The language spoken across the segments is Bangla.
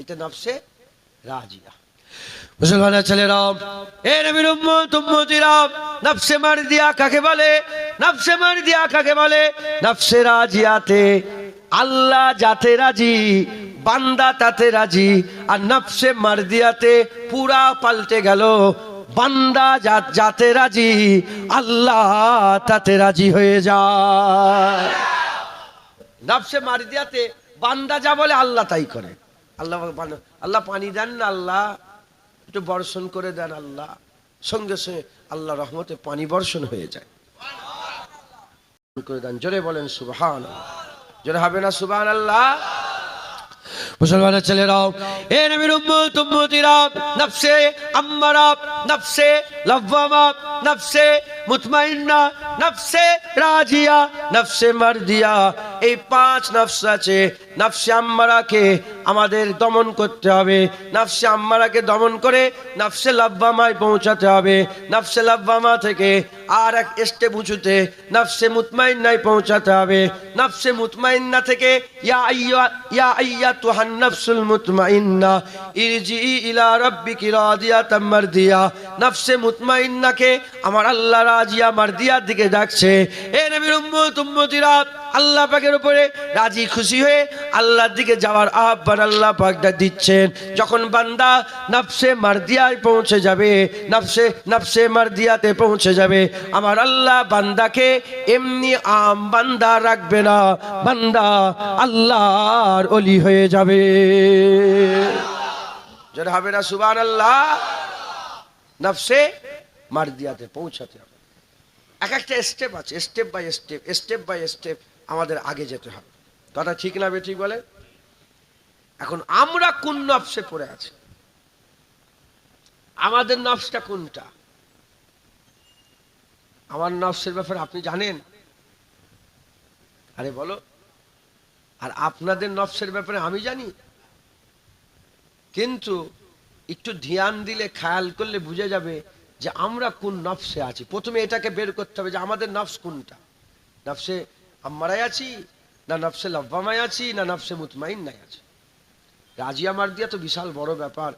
এটা নফসে রাজিয়া। মুসলমানের ছেলেরা, এ নবীর উম্মত উম্মতিরা, নফসে মারদিয়া কাকে বলে? নফসে মারদিয়া কাকে বলে? নফসে রাজিয়াতে আল্লাহ যাতে রাজি, বান্দা তাতে রাজি। আর নফসে মারদিয়াতে পুরা পাল্টে গেল, বান্দা যাতে রাজি, আল্লাহ তাতে রাজি হয়ে যায়। নফসে মারদিয়াতে বান্দা যা বলে আল্লাহ তাই করে। আল্লাহ আল্লাহ পানি দেন না, আল্লাহ একটু বর্ষণ করে দেন, আল্লাহ সঙ্গে সঙ্গে আল্লাহ রহমতে পানি বর্ষণ হয়ে যায়। করে দেন, জোরে বলেন সুবহানাল্লাহ। জোরে হবে না সুবহানাল্লাহ? মুসলমানের ছেলেরাও, এ নবীর উম্মত উম্মতিরা, নফসে আম্মারা, নফসে লাওয়ামা, নফসে মুতমাইন্না, নফসে রাজিয়া, নফসে মারদিয়া, এই 5 নফস আছে। নফসে আম্মারাকে আমাদের দমন করতে হবে। নফসে আম্মারাকে দমন করে নফসে লাওয়ামায় পৌঁছাতে হবে। নফসে লাওয়ামা থেকে আর এক স্টেপ উঁচুতে নফসে মুতমাইন্নায় পৌঁছাতে হবে। নফসে মুতমাইন্না থেকে ইয়া আইয়াতুহান নফসুল মুতমাইন্না ইরজিই ইলা রাব্বিকি রাদিয়াতাম মারদিয়া। নফসে মুতমাইন্নাকে আমার আল্লাহ রাজিয়া মারদিয়ার দিকে ডাকছে। এ নবীর উম্মত উম্মতিরা, আল্লাহ পাকের উপরে রাজি খুশি হয়ে আল্লাহর দিকে যাওয়ার আহ্বান আল্লাহ পাক দিচ্ছেন। যখন বান্দা নফসে মারদিয়ায় পৌঁছে যাবে, নফসে মারদিয়াতে পৌঁছে যাবে, আমার আল্লাহ বান্দাকে এমনি আম বান্দা রাখবে না, বান্দা আল্লাহর ওলি হয়ে যাবে। যারা হবে না সুবহানাল্লাহ? নফসে মারদিয়াতে পৌঁছাতে হবে। এক একটা স্টেপ আছে, স্টেপ বাই স্টেপ আমাদের আগে যেতে হবে। কথা ঠিক না বেঠিক বলে? এখন আমরা কোন নফসে পড়ে আছি? আমাদের নফসটা কোনটা? আমার নফসের ব্যাপারে আপনি জানেন? আরে বলো। আর আপনাদের নফসের ব্যাপারে আমি জানি, কিন্তু একটু ধ্যান দিলে, খেয়াল করলে বুঝে যাবে যে আমরা কোন নফসে আছি। প্রথমে এটাকে বের করতে হবে যে আমাদের নফস কোনটা। নফসে আম্মারায় আছি, না নফসে লাওয়ামায় আছি, না নফসে মুতমাইন্নায় আছি। রাজিয়া মারদিয়া তো বিশাল বড় ব্যাপার।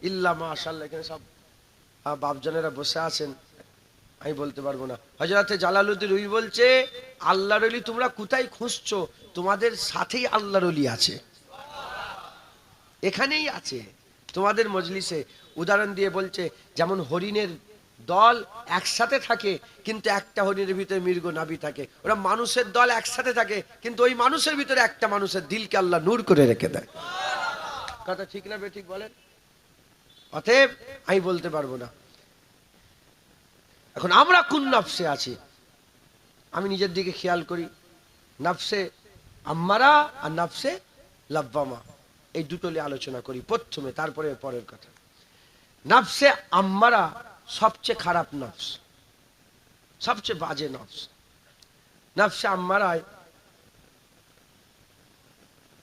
ইল্লা মাশাআল্লাহ, এখানে সব বাপজানেরা বসে আছেন, আমি বলতে পারবো না। হযরতে জালালউদ্দিন রুমি বলছে, আল্লাহর ওলি তোমরা কোথায় খুঁজছো? তোমাদের সাথেই আল্লাহর ওলি আছে, এখানেই আছে তোমাদের মজলিসে। উদাহরণ দিয়ে বলছে, যেমন হরিণের দল একসাথে থাকে কিন্তু একটা হরিণের ভিতরে মৃগ নাভি থাকে, ওরা মানুষের দল একসাথে থাকে কিন্তু ওই মানুষের ভিতরে একটা মানুষের দিলকে আল্লাহ নূর করে রেখে দেয়। কথা ঠিক না বেঠিক বলেন? অতএব আমি বলতে পারবো না। এখন আমরা কোন নফসে আছি? আমি নিজের দিকে খেয়াল করি। নফসে আম্মারা আর নফসে লাওয়ামা, এই দুটো নিয়ে আলোচনা করি প্রথমে, তারপরে পরের কথা। নফসে আম্মারা সবচেয়ে খারাপ নফস, সবচেয়ে বাজে নফস। নফসে আম্মারায়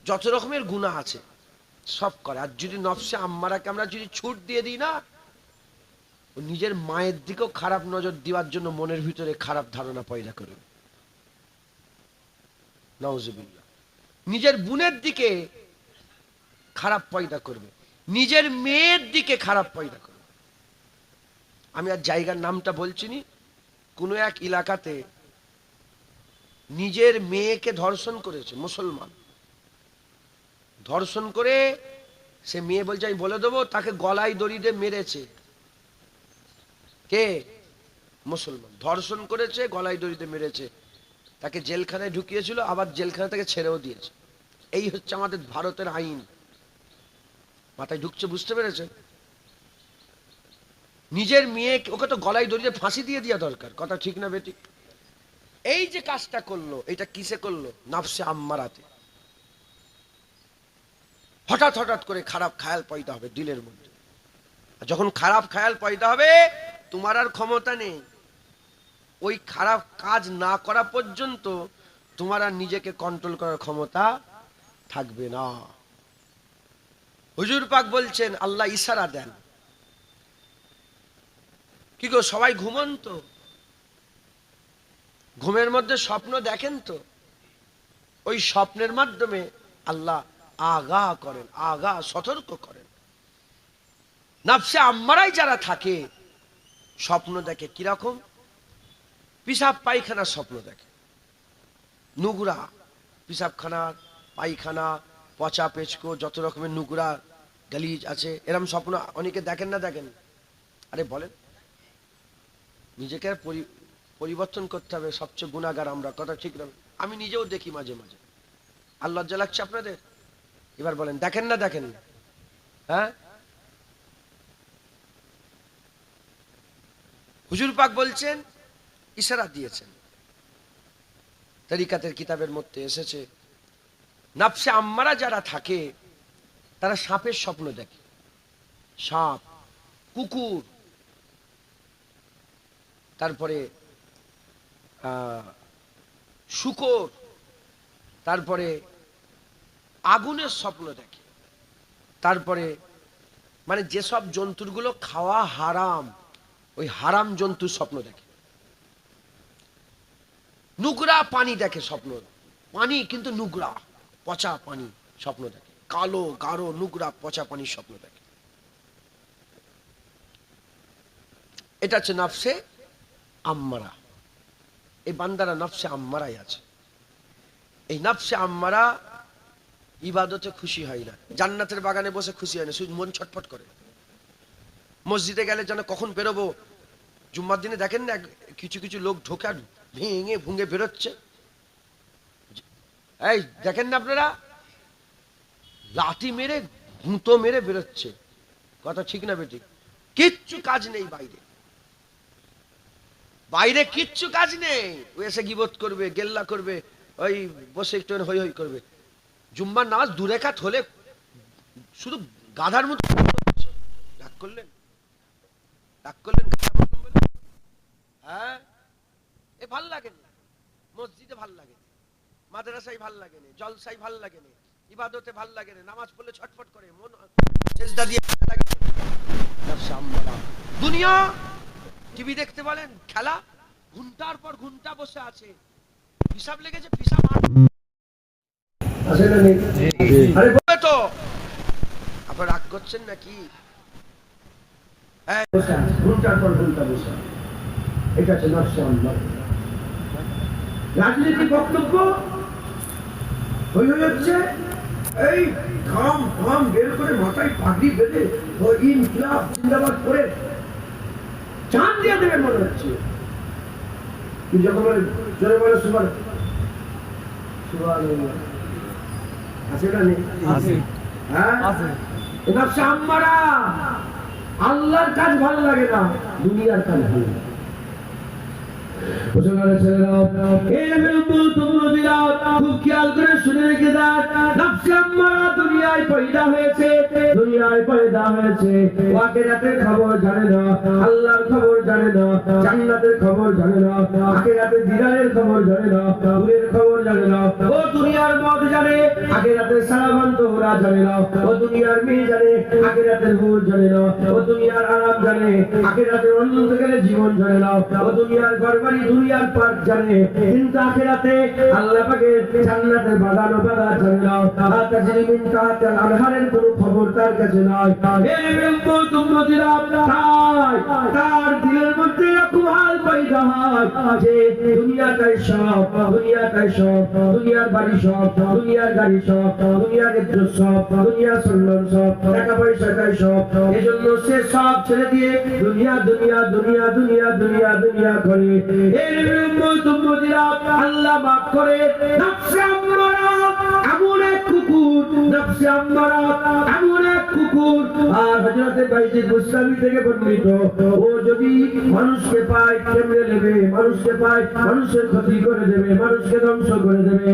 যত রকমের গুনাহ আছে সব করে। আর যদি নফসে আম্মারাকে আমরা যদি ছুট দিয়ে দিই না, ও নিজের মায়ের দিকেও খারাপ নজর দেওয়ার জন্য মনের ভিতরে খারাপ ধারণা পয়দা করবে। নাউজুবিল্লাহ। নিজের বোনের দিকে খারাপ পয়দা করবে, নিজের মেয়ের দিকে খারাপ পয়দা করবে। আমি আর জায়গার নামটা বলছি নি, কোনো এক এলাকাতে নিজের মেয়েকে ধর্ষণ করেছে মুসলমান। ধর্ষণ করে সে মেয়ে বলছে আমি বলে দেবো, তাকে গলায় দড়ি দিয়ে মেরেছে। কে? মুসলমান। ধর্ষণ করেছে, গলায় দড়ি দিয়ে মেরেছে, তাকে জেলখানায় ঢুকিয়েছিল, আবার জেলখানা থেকে ছেড়েও দিয়েছে। এই হচ্ছে আমাদের ভারতের আইন। মাথায় ঢুকছে? বুঝতে পেরেছেন? নিজের মেয়ে, ওকে তো গলায় দড়ি দিয়ে ফাঁসি দিয়ে দেওয়া দরকার। কথা ঠিক না বেটি? এই যে কাজটা করলো, এটা কিসে করলো? নফসে আম্মারাতে। হঠাৎ হঠাৎ করে খারাপ খেয়াল পয়দা হবে দিলের মধ্যে। যখন খারাপ খেয়াল পয়দা হবে, তোমার আর ক্ষমতা নেই। ওই খারাপ কাজ না করা পর্যন্ত তোমার আর নিজেকে কন্ট্রোল করার ক্ষমতা থাকবে না। হুজুর পাক বলছেন, আল্লাহ ইশারা দেন, কি গো সবাই ঘুমন তো? ঘুমের মধ্যে স্বপ্ন দেখেন তো? ওই স্বপ্নের মাধ্যমে আল্লাহ আগা করেন, আগা সতর্ক করেন। নফসে আম্মারাই যারা থাকে স্বপ্ন দেখে কিরকম? পিসাব পায়খানার স্বপ্ন দেখে, নুগুরা পিসাবখানা, পায়খানা, পচা পেচকো, যত রকমের নুগুরা গালিজ আছে, এরম স্বপ্ন অনেকে দেখেন না? দেখেন। আরে বলেন, নিজেকে পরিবর্তন করতে হবে। সবচেয়ে গুনাহগার আমরা, কথা ঠিক না? আমি নিজেও দেখি মাঝে মাঝে। আর লজ্জা লাগছে আপনাদের? এবার বলেন, দেখেন না দেখেন? হ্যাঁ, হুজুর পাক বলছেন, ইশারা দিয়েছেন, তরিকাতের কিতাবের মধ্যে এসেছে, নফসে আম্মারা যারা থাকে তারা সাপের স্বপ্ন দেখে। সাপ, কুকুর, তারপরে শূকর, তারপরে আগুনের স্বপ্ন দেখে, তারপরে মানে যেসব জন্তুগুলো খাওয়া হারাম, ওই হারাম জন্তুর স্বপ্ন দেখে। নুগরা পানি দেখে স্বপ্ন, পানি কিন্তু নুগরা, পচা পানি স্বপ্ন দেখে, কালো গাঢ় নুগরা পচা পানির স্বপ্ন দেখে। এটা হচ্ছে নফসে আম্মারা। এই বান্দারা নফসে আম্মারাই আছে। এই নফসে আম্মারা ইবাদতে খুশি হয় না, জান্নাতের বাগানে বসে খুশি হয় না, শুধু মন ছটফট করে। মসজিদে গেলে যেন কখন বেরোবো। জুম্মার দিনে দেখেন না কিছু কিছু লোক ঢোকে আর ভেঙে ভুঙে বেরোচ্ছে, এই দেখেন না আপনারা? লাঠি মেরে গুঁতো মেরে বেরোচ্ছে, কথা ঠিক না বেটি? কিচ্ছু কাজ নেই বাইরে, বাইরে কিচ্ছু কাজ নেই। ও এসে গিবত করবে, গেল্লা করবে, ওই বসে একটু হই হই করবে। জুম্মার নামাজ দুরেকাত হলে শুধু গাধার মতো রাগ করলেন, রাগ করলেন, হ্যাঁ? এ ভাল লাগে না, মসজিদে ভাল লাগে না, মাদ্রাসায় ভাল লাগে না, জলসায় ভাল লাগে না, ইবাদতে ভাল লাগে না, নামাজ পড়লে ছটফট করে মন, সেজদা দিয়ে লাগে। দুনিয়া টিভি দেখতে বলেন, খেলা, ঘন্টার পর ঘন্টা বসে আছে, হিসাব লেগেছে, হিসাব আসে না নেই? আরে বলে তো আপনারা রাগ করছেন নাকি? ঘন্টার পর ঘন্টা বসে, এটা হচ্ছে নফসে আম্মারা। রাজনীতি বক্তব্য হই হচ্ছে, এই ঘাম ঘাম বের করে মাথায় পাগড়ি বেঁধে ইনকিলাব জিন্দাবাদ করে চাঁদ দিয়ে দেবে মনে হচ্ছে। যখন বলে জোরে বলে সুবহান, সুবহানাল্লাহ, আছে না নেই? আছে, হ্যাঁ আছে। নফসে আম্মারা, আল্লাহর কাজ ভালো লাগে না, দুনিয়ার কাজ ভালো লাগে। খুব খেয়াল করে শুনে রেখে দেন, নফসে আম্মারা দুনিয়ায় পয়দা হয়েছে, দুনিয়ায় পয়দা হয়েছে, আখিরাতের খবর জানে না, আল্লাহর খবর জানে না, জান্নাতের খবর জানে না, আখিরাতের দিদারের খবর জানে না, নূরের খবর জানে না। ও দুনিয়ার মদ জানে, আখিরাতের সারাবান্ত ওরা জানে না। ও দুনিয়ার মেয়ে জানে, আখিরাতের হুর জানে না। ও দুনিয়ার আরাম জানে, আখিরাতের অনন্তকালের জীবন জানে না। ও দুনিয়ার ঘরবাড়ি, দুনিয়ার পাক জানে, কিন্তু আখিরাতে আল্লাহ পাকের জান্নাতের বাগান ও বাগান জানে না। তাজরি মিন তাহতিল আনহারের কোনো খবর তার কাছে নাই। এই উম্মত উম্মতিরা, তার দিলের মধ্যে এরকম হাল পয়দা হয় যে দুনিয়াটাই সব, দুনিয়াটাই সব, দুনিয়ার বাড়ি সব, দুনিয়ার গাড়ি সব, দুনিয়ার ইজ্জত সব, দুনিয়ার সম্মান সব, টাকা পয়সাটাই সব। এজন্য সে সব ছেড়ে দিয়ে দুনিয়া দুনিয়া দুনিয়া দুনিয়া দুনিয়া দুনিয়া করে। এই উম্মত উম্মতিরা, আল্লাহ মাফ করে। নফসে আম্মারা এমন এক কুকুর, নফসে আম্মারা এমন এক কুকুর। আর হযরত বাইজিদ বুস্তামি থেকে বর্ণিত, ও যদি মানুষকে পায় কেমনে নেবে, মানুষকে পায় মানুষের ক্ষতি করে দেবে, মানুষকে ধ্বংস করে দেবে।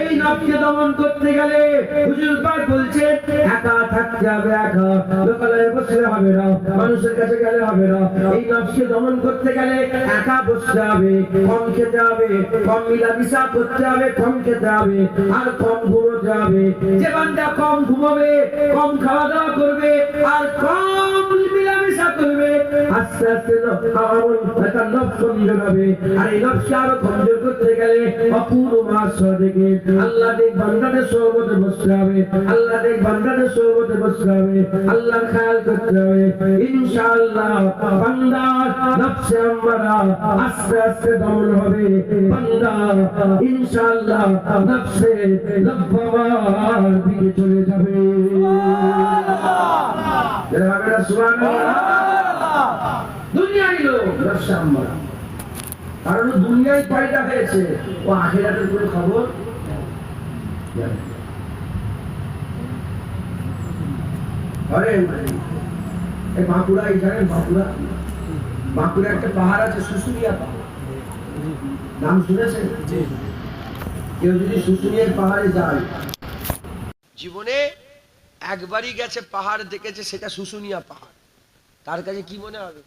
এই নফসকে দমন করতে গেলে হুজুর পাক বলছে একা থাকতে হবে, একা লোকালয়ে বসলে হবে না, মানুষের কাছে গেলে হবে না। এই নফসকে দমন করতে গেলে একা বসতে হবে, কম খেতে হবে, কম মিলামিশা করতে হবে, কম খেতে হবে, আর কম ঘুমোতে হবে। যে বান্দা কম ঘুমাবে, কম খাওয়া দাওয়া করবে, আর কম মিলামিশা করবে, আর আস্তে আস্তে একটা নফস কমজোর হবে। আর এই নফস আরো কমজোর করতে গেলে অপূর্ণ মাস থেকে আল্লাহ দেখ বান্দাদের সোহবতে বসতে হবে, আল্লাহ দেখ বান্দাদের সোহবতে বসতে হবে, আল্লাহর খেয়াল করতে হবে। ইনশাআল্লাহ বান্দার নফসে আম্মারা আস্তে আস্তে দমন হবে, বান্দা ইনশাআল্লাহ নফসে লব্বামার দিকে চলে যাবে। দুনিয়ায় লোক নফসে আম্মারা, কারণ দুনিয়ায় পয়দা হয়েছে, ও আখিরাতের কোনো খবর বাঁকুড়ায় জানেন? বাঁকুড়া একটা পাহাড় আছে, শুশুনিয়া পাহাড়, নাম শুনেছেন? কেউ যদি শুশুনিয়ার পাহাড়ে যায়, জীবনে একবারই গেছে, পাহাড় দেখেছে, সেটা শুশুনিয়া পাহাড়, তার কাছে কি মনে হবে?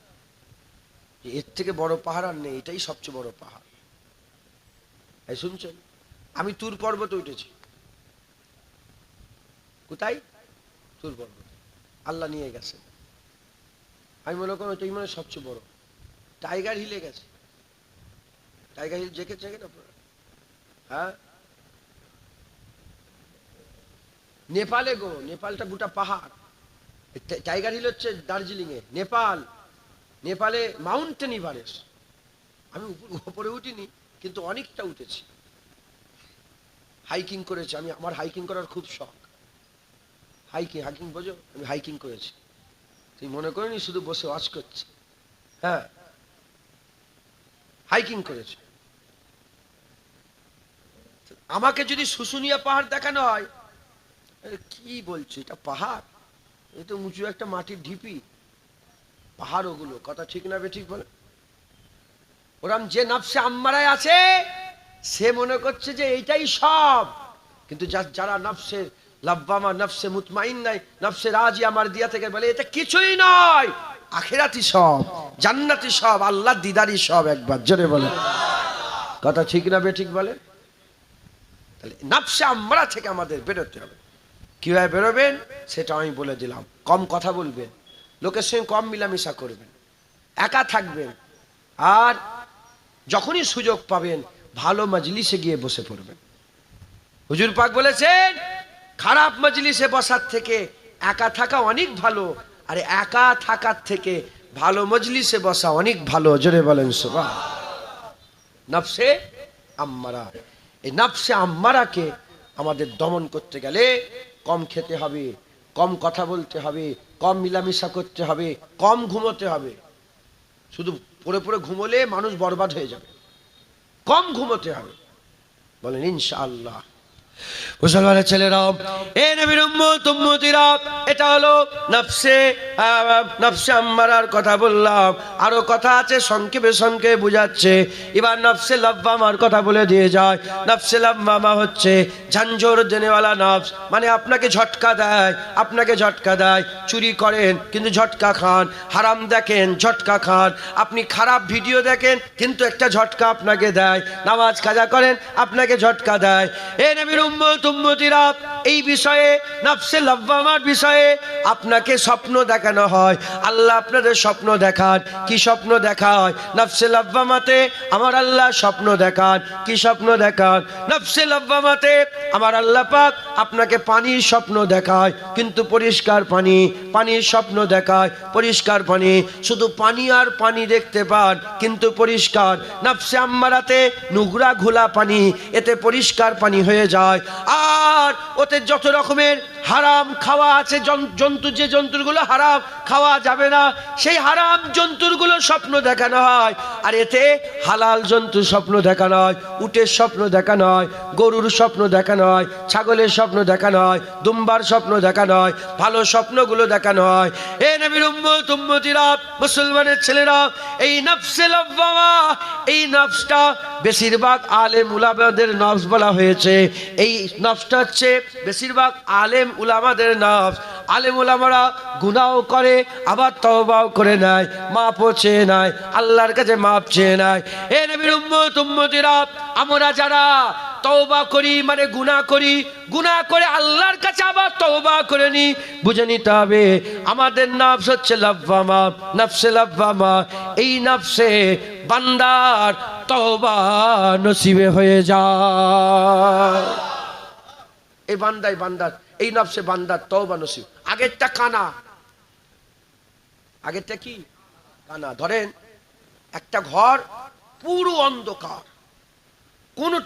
এর থেকে বড় পাহাড় আর নেই, এটাই সবচেয়ে বড় পাহাড়। এই শুনছেন, আমি তুর পর্বতে উঠেছি। কোথায়? তুর পর্বত, আল্লাহ নিয়ে গেছে। আমি মনে করি ওইটাই মনে সবচেয়ে বড়। টাইগার হিলে গেছে, টাইগার হিল দেখেছেন আপনারা? হ্যাঁ, নেপালে গো, নেপালটা গোটা পাহাড়। টাইগার হিল হচ্ছে দার্জিলিং এ, নেপালে মাউন্টেন এভারেস্ট। আমি উপরে উঠিনি, কিন্তু অনেকটা উঠেছি, হাইকিং করেছি। আমার হাইকিং করার খুব শখ। হাইকিং বোঝো? আমি হাইকিং করেছি। তুই মনে করিনি শুধু বসে ওয়াচ করছি? হ্যাঁ, হাইকিং করেছি। আমাকে যদি শুশুনিয়া পাহাড় দেখানো হয়, কি বলছো, এটা পাহাড়? এই তো উঁচু একটা মাটির ঢিপি, পাহাড় ওগুলো। কথা ঠিক না বেঠিক বলে? ওরাম যে নফসে আম্মারায় আছে, সে মনে করছে যে এইটাই সব। কিন্তু যারা নফসে লাব্বামা, নফসে মুতমাইন্না, নফসে রাজিয়া মারদিয়া থেকে বলে এটা কিছুই নয়, আখিরাতি সব, জান্নাতি সব, আল্লাহ দিদারি সব। একবার জোরে বলে কথা ঠিক না বেঠিক বলে? তাহলে নফসে আম্মারা থেকে আমাদের বেরোতে হবে। কিভাবে বেরোবেন সেটা আমি বলে দিলাম। কম কথা বলবেন, লোকের সঙ্গে কম মিলামিশা করবেন, একা থাকবেন, আর যখনই সুযোগ পাবেন ভালো মজলিসে গিয়ে বসে পড়বেন। হুজুর পাক বলেছেন, খারাপ মজলিসে বসার থেকে একা থাকা অনেক ভালো, আর একা থাকার থেকে ভালো মজলিসে বসা অনেক ভালো। জোরে বলেন সুবহান। নফসে আম্মারা, এই নফসে আম্মারাকে আমাদের দমন করতে গেলে কম খেতে হবে, কম কথা বলতে হবে, কম মিলামিশা করতে হবে, কম ঘুমোতে হবে। শুধু পড়ে পড়ে ঘুমোলে মানুষ বরবাদ হয়ে যাবে। কম ঘুমোতে হবে। বলেন ইনশাআল্লাহ। মুসলমানের ছেলেরা, এ নবীর উম্মত উম্মতিরা, এটা হলো নফসে আম্মারার কথা বললাম। আরো কথা আছে, সংক্ষেপে বুঝাচ্ছে। এবার নফসে লাব্বামার কথা বলে দিয়ে যায়। নফসে লাব্বামা হচ্ছে ঝাঞ্ঝর দেনেওয়ালা নফস, মানে আপনাকে ঝটকা দেয়। চুরি করেন কিন্তু ঝটকা খান, হারাম দেখেন ঝটকা খান, আপনি খারাপ ভিডিও দেখেন কিন্তু একটা ঝটকা আপনাকে দেয়, নামাজ কাজা করেন আপনাকে ঝটকা দেয়। এ নবীর উম্মত উম্মতিরা, এই বিষয়ে নফসে লাব্বামার বিষয়ে আপনাকে স্বপ্ন দেখানো হয়। আল্লাহ আপনাদের স্বপ্ন দেখান। কি স্বপ্ন দেখায়? নফসে লাব্বামাতে আমার আল্লাহ স্বপ্ন দেখান। কি স্বপ্ন দেখান? নফসে লাব্বামাতে আমার আল্লাহ পাক আপনাকে পানির স্বপ্ন দেখায়, কিন্তু পরিষ্কার পানি। পানির স্বপ্ন দেখায়, পরিষ্কার পানি। শুধু পানি আর পানি দেখতে পান, কিন্তু পরিষ্কার। নফসে আম্মারাতে নোংরা ঘোলা পানি, এতে পরিষ্কার পানি হয়ে যায়। আর ওতে যত রকমের হারাম খাওয়া আছে, জন্তু, যে জন্তুগুলো হারাম খাওয়া যাবে না, সেই হারাম জন্তুগুলো স্বপ্ন দেখানো হয়। আর এতে হালাল জন্তু স্বপ্ন দেখানো হয়, উটের স্বপ্ন দেখানো হয়, গরুর স্বপ্ন দেখানো হয়, ছাগলের স্বপ্ন দেখানো হয়, দুম্বার স্বপ্ন দেখানো হয়, ভালো স্বপ্নগুলো দেখানো হয়। এ নবীর উম্মত উম্মতিরা, মুসলমানের ছেলেরা, এই নফসে লাব্বামা, এই নফসটা বেশিরভাগ আলেম উলামাদের নফস বলা হয়েছে। এই নফসটা হচ্ছে বেশিরভাগ আলেম উলামাদের নফস। আলেম উলামারা গুনাহও করে, আবার তওবাও করে নেয়, মাপও চেয়ে নেয়, আল্লাহর কাছে মাপ চেয়ে নেয়। এ নবীর উম্মত উম্মতিরা, আমরা যারা তওবা করি মানে গুনাহ করি, গুনাহ করে আল্লাহর কাছে আবার তওবা করে নি। বুঝে নিতে হবে আমাদের নফস হচ্ছে লাওয়ামা, নফসে লাওয়ামা। এই নফসে বান্দার তওবা নসিবে হয়ে যায়। এই বান্দার এই নফসে বান্দার তওবা নসিব। আগেরটা কানা, আগেরটা কি কানা। ধরেন একটা ঘর পুরো অন্ধকার, কোনো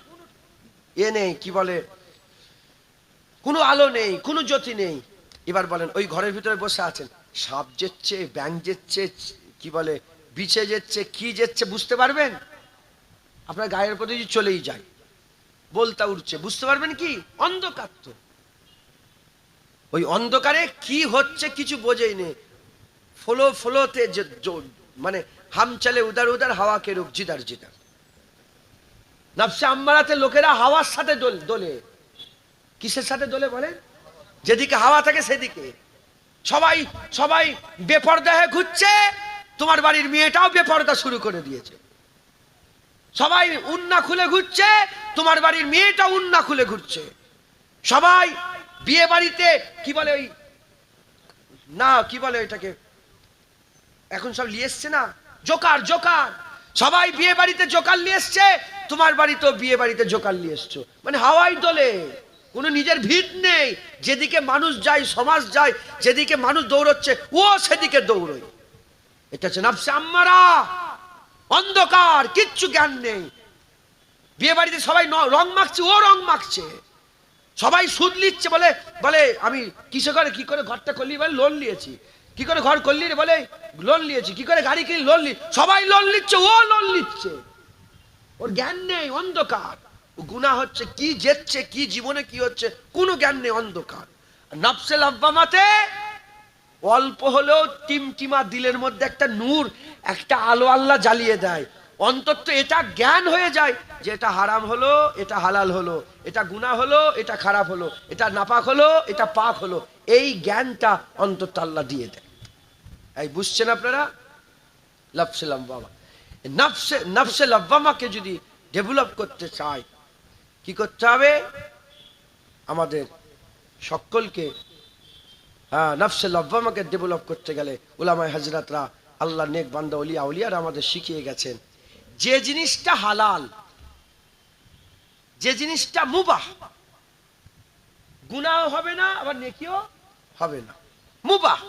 নেই, কি বলে, কোনো আলো নেই, কোনো জ্যোতি নেই। এবার বলেন ওই ঘরের ভিতরে বসে আছেন, সাপ যেচ্ছে, ব্যাঙ যেচ্ছে, কি বলে, বিছে যেচ্ছে, কি যেচ্ছে বুঝতে পারবেন? আপনার গায়ের প্রতি যদি চলেই যায়, বলতা উঠছে, বুঝতে পারবেন কি? অন্ধকার তো। ওই অন্ধকারে কি হচ্ছে কিছু বোঝেই নেই। ফ্লোতে মানে হাম চলে উদার উদার, হাওয়া কে রুখ জিদার জিদার। নফসে আম্মারাতে লোকেরা হাওয়ার সাথে দোলে। কিসের সাথে দোলে বলেন? যেদিকে হাওয়া থাকে সেদিকে। সবাই সবাই বেপরদা হয়ে ঘুরছে, তোমার বাড়ির মেয়েটাও বেপরদা শুরু করে দিয়েছে। সবাই উন্না খুলে ঘুরছে, তোমার বাড়ির মেয়েটাও উন্না খুলে ঘুরছে। সবাই বিয়ে বাড়িতে কি বলে, ওই না কি বলে এটাকে, এখন সব নিয়ে এসছে না, জোকার জোকার। সবাই বিয়ে বাড়িতে জোকার নিয়ে এসছে, তোমার বাড়িতেও বিয়ে বাড়িতে জোকার নিয়ে এসছো। মানে হাওয়াই দোলে, কোনো নিজের ভিত নেই। যেদিকে মানুষ যায়, সমাজ যায়, যেদিকে মানুষ দৌড়চ্ছে ও সেদিকে দৌড়ই। এটা হচ্ছে নফসে আম্মারা, অন্ধকার, কিচ্ছু জ্ঞান নেই। বিয়ে বাড়িতে সবাই রং মাখছে, ও রং মাখছে। সবাই সুদ নিচ্ছে, বলে বলে আমি কিসে করে কি করে ঘরটা করলি, বলে লোন নিয়েছি। কি করে ঘর করলি রে, বলে লোন নিয়েছি। কি করে গাড়ি কিনি, লোন নি। সবাই লোন নিচ্ছে, ও লোন নিচ্ছে। ওর জ্ঞান নেই, অন্ধকার। গুনাহ হচ্ছে কি, যেচ্ছে কি, জীবনে কি হচ্ছে কোনো জ্ঞান নেই, অন্ধকার। নফসে লাওয়ামাতে অল্প হলেও টিমটিমা দিলের মধ্যে একটা নূর, একটা আলো আল্লাহ জ্বালিয়ে দেয়। অন্তত এটা জ্ঞান হয়ে যায় যে এটা হারাম হলো, এটা হালাল হলো, এটা গুনাহ হলো, এটা খারাপ হলো, এটা নাপাক হলো, এটা পাক হলো। এই জ্ঞানটা অন্তত আল্লাহ দিয়ে দেয়। এই বুঝছেন আপনারা? নফসে লাওয়ামা, নফসে লাওয়ামাকে যদি ডেভেলপ করতে চাই, কি করতে হবে? আমাদের সকলকে নফসে লাওয়ামাকে ডেভেলপ করতে গেলে উলামায়ে হযরতরা, আল্লাহ নেক বান্দা ওলিয়া আউলিয়ারা আমাদের শিখিয়ে গেছেন, যে জিনিসটা হালাল, যে জিনিসটা মুবাহ, গুনাহ হবে না আবার নেকিও হবে না, মুবাহ।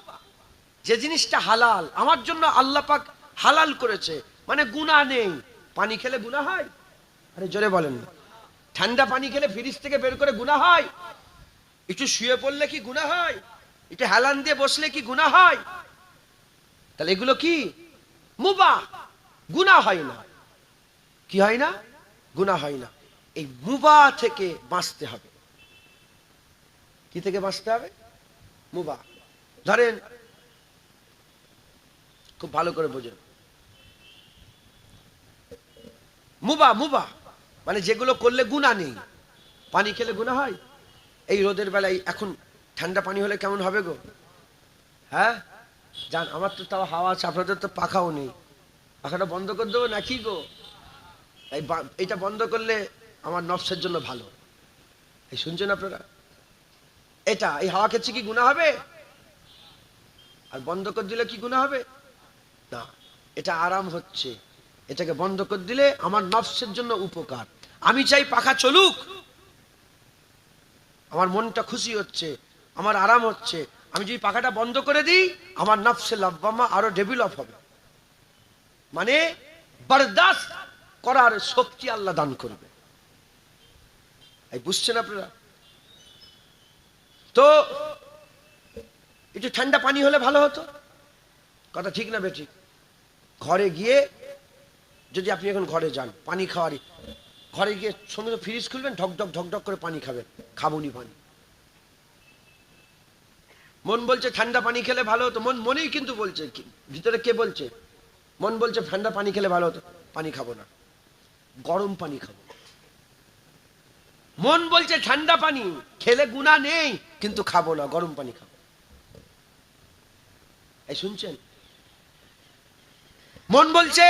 যে জিনিসটা হালাল, আমার জন্য আল্লাহ পাক হালাল করেছে, মানে গুনাহ নেই। পানি খেলে গুনাহ হয়? আরে জোরে বলেন না। ঠান্ডা পানি খেলে ফ্রিজ থেকে বের করে গুনাহ হয়? একটু শুয়ে পড়লে কি গুনাহ হয়? একটু হেলান দিয়ে বসলে কি গুনাহ হয়? তাহলে এগুলো কি মুবাহ, গুনাহ হয় না। কি হয় না? গুনাহ হয় না। এই মুবাহ থেকে বাঁচতে হবে। কি থেকে বাঁচতে হবে? মুবাহ। ধরেন, খুব ভালো করে বোঝেন, মুবাহ মুবাহ মানে যেগুলো করলে গুনাহ নেই। পানি খেলে গুনাহ হয়? এই রোদের বেলায় এখন ঠান্ডা পানি হলে কেমন হবে গো? হ্যাঁ জান, আমার তো তাও হাওয়া আছে, আপনাদের তো পাখাও নেই। পাখাটা বন্ধ করে দেবো নাকি গো? এইটা বন্ধ করলে আমার নফসের জন্য ভালো। এই শুনছেন আপনারা? এটা এই হাওয়া খেচ্ছে কি গুনাহ হবে? আর বন্ধ করে দিলে কি গুনাহ হবে? না, এটা আরাম হচ্ছে। এটাকে বন্ধ করে দিলে আমার নফসের জন্য উপকার। আমি চাই পাখা চলুক, আমার মনটা খুশি হচ্ছে, আমার আরাম হচ্ছে। আমি যদি পাখাটা বন্ধ করে দিই, আমার নফসে লাওয়ামা আরো ডেভেলপ হবে, মানে বরদাস্ত করার শক্তি আল্লাহ দান করবে। এই বুঝছেন আপনারা? তো একটু ঠান্ডা পানি হলে ভালো হতো, কথা ঠিক না বেঠিক? ঘরে গিয়ে যদি আপনি এখন ঘরে যান, পানি খাওয়ারই, ঘরে গিয়ে সঙ্গে তো ফ্রিজ খুলবেন, ঢকঢক ঢকঢক করে পানি খাবেন, খাবুনি পানি। মন বলছে ঠান্ডা পানি খেলে ভালো হতো, মনেই কিন্তু বলছে, ভিতরে কে বলছে? মন বলছে ঠান্ডা পানি খেলে ভালো হতো, পানি খাবো না, গরম পানি খাবো। মন বলছে ঠান্ডা পানি খেলে গুনাহ নেই, কিন্তু খাবো না, গরম পানি খাবো। এই শুনছেন? মন বলছে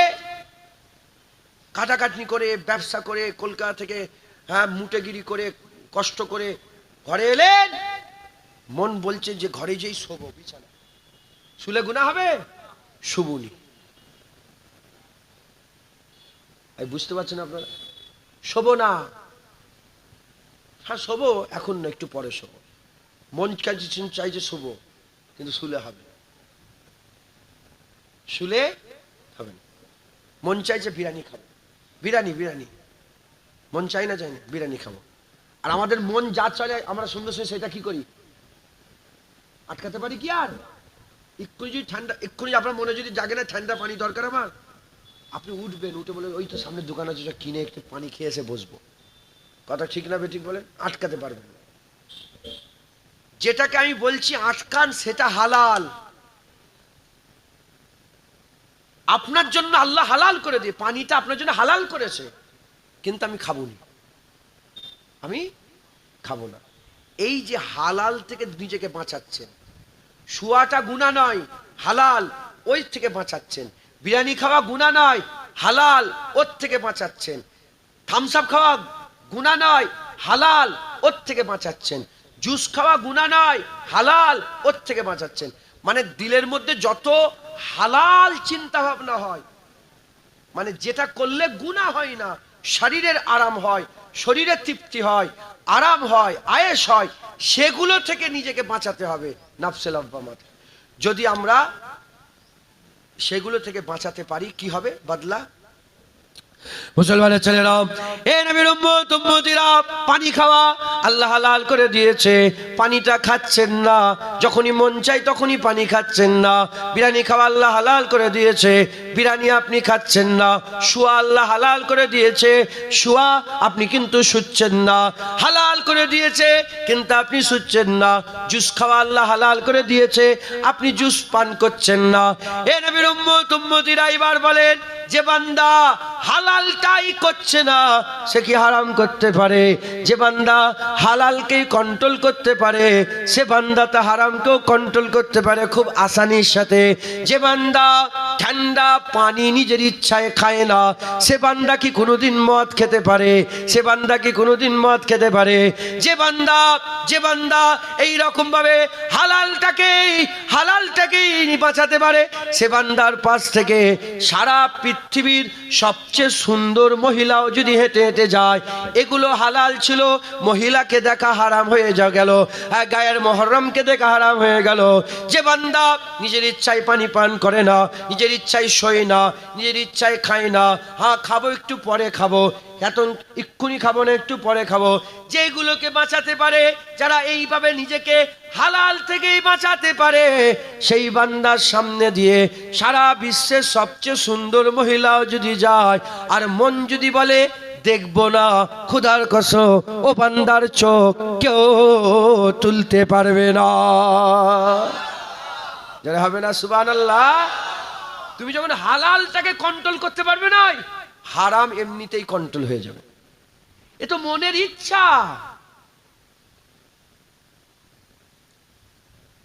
কাটাকাটনি করে, ব্যবসা করে, কলকাতা থেকে হ্যাঁ মুটেগিরি করে কষ্ট করে ঘরে এলেন, মন বলছে যে ঘরে যেই শোবো, বিছানা শুলে গুনাহ হবে, শুবুনি। বুঝতে পারছেন আপনারা? শোবো না, হ্যাঁ শোবো, এখন না একটু পরে শোবো। মন চাইছে শোবো, কিন্তু শুলে হবে, শুলে হবে না। মন চাইছে বিরিয়ানি খাবো, বিরিয়ানি বিরিয়ানি, মন চাই না, চাই না, বিরিয়ানি খাবো। আর আমাদের মন যা চলে আমরা সুন্দর সেটা কি করি, আটকাতে পারি কি? আর এক্ষুনি যদি ঠান্ডা, এক্ষুনি আপনার মনে যদি জাগে না ঠান্ডা পানি দরকার আমার, আপনি উঠবেন, উঠে বলে ওই তো সামনের দোকান আছে, কিনে একটু পানি খেয়ে এসে বসবো। কথা ঠিক না বেঠিক বলেন? আটকাতে পারবেন না। যেটাকে আমি বলছি আটকান, সেটা হালাল। আপনার জন্য আল্লাহ হালাল করে দিয়ে, পানিটা আপনার জন্য হালাল করেছে, কিন্তু আমি খাবো না, আমি খাবো না। এই যে হালাল থেকে নিজেকে বাঁচাচ্ছেন, শুয়াটা গুনাহ নয়, হালাল, ওই থেকে বাঁচাচ্ছেন। বিরিয়ানি খাওয়া গুনাহ নয়, হালাল, ওর থেকে বাঁচাচ্ছেন। থামস আপ খাওয়া গুনাহ নয়, হালাল, ওর থেকে বাঁচাচ্ছেন। জুস খাওয়া গুনাহ নয়, হালাল, ওর থেকে বাঁচাচ্ছেন। মানে দিলের মধ্যে যত হালাল চিন্তা ভাবনা হয়, মানে যেটা করলে গুনাহ হয় না, শরীরের আরাম হয়, শরীরের তৃপ্তি হয়, আরাম হয়, আয়েশ হয়, সেগুলো থেকে নিজেকে বাঁচাতে হবে। নাফসে লাওয়ামাত যদি আমরা সেগুলো থেকে বাঁচাতে পারি, কি হবে বদলা? মুসলমানের ছেলেরা, এ নবীর উম্মত উম্মতিরা, পানি খাওয়া আল্লাহ হালাল করে দিয়েছে, পানিটা খাচ্ছেন না, যখনই মন চাই তখনই পানি খাচ্ছেন না। বিরিয়ানি খাওয়া আল্লাহ হালাল করে দিয়েছে, বিরিয়ানি আপনি খাচ্ছেন না। শুয়া আল্লাহ হালাল করে দিয়েছে, শুয়া আপনি কিন্তু শুচ্ছেন না, হালাল করে দিয়েছে, কিন্তু আপনি শুচ্ছেন না। জুস খাওয়া আল্লাহ হালাল করে দিয়েছে, আপনি জুস পান করছেন না। এ নবীর উম্মত উম্মতিরা, এবার বলেন, যে বান্দা হালালটাই করছে না, সে কি হারাম করতে পারে? যে বান্দা হালালকে কন্ট্রোল করতে পারে, সে বান্দা তা হারামকেও কন্ট্রোল করতে পারে খুব আসানির সাথে। যে বান্দা ঠান্ডা পানি নিজের ইচ্ছায় খায় না, সে বান্দা কি কোনোদিন মদ খেতে পারে? সে বান্দা কি কোনোদিন মদ খেতে পারে? যে বান্দা এই রকম ভাবে হালালটাকেই বাঁচাতে পারে, সে বান্দার পাশ থেকে সারা পৃথিবীর সবচেয়ে সুন্দর মহিলাও যদি হেঁটে হেঁটে যায়, এগুলো হালাল ছিল, মহিলাকে দেখা হারাম হয়ে গেল, গায়ের মুহররমকে দেখা হারাম হয়ে গেল। যে বান্দা নিজের ইচ্ছায় পানি পান করে না, নিজের ইচ্ছায় শোয় না, নিজের ইচ্ছায় খায় না, হ্যাঁ খাবো একটু পরে খাবো, এখন এক্ষুনি খাবো না, একটু পরে খাবো, যেগুলোকে বাঁচাতে পারে, যারা এইভাবে নিজেকে হালাল থেকেই বাঁচাতে পারে, সেই বান্দার সামনে দিয়ে সারা বিশ্বের সবচেয়ে সুন্দর মহিলাও যদি যায়, আর মন যদি বলে দেখবো না, খোদার কসম ও বান্দার চোখ কেউ তুলতে পারবে না। যারা হবে না সুবহানাল্লাহ। তুমি যখন হালালটাকে কন্ট্রোল করতে পারবে না, হারাম এমনিতেই কন্ট্রোল হয়ে যাবে। এ তো মনের ইচ্ছা।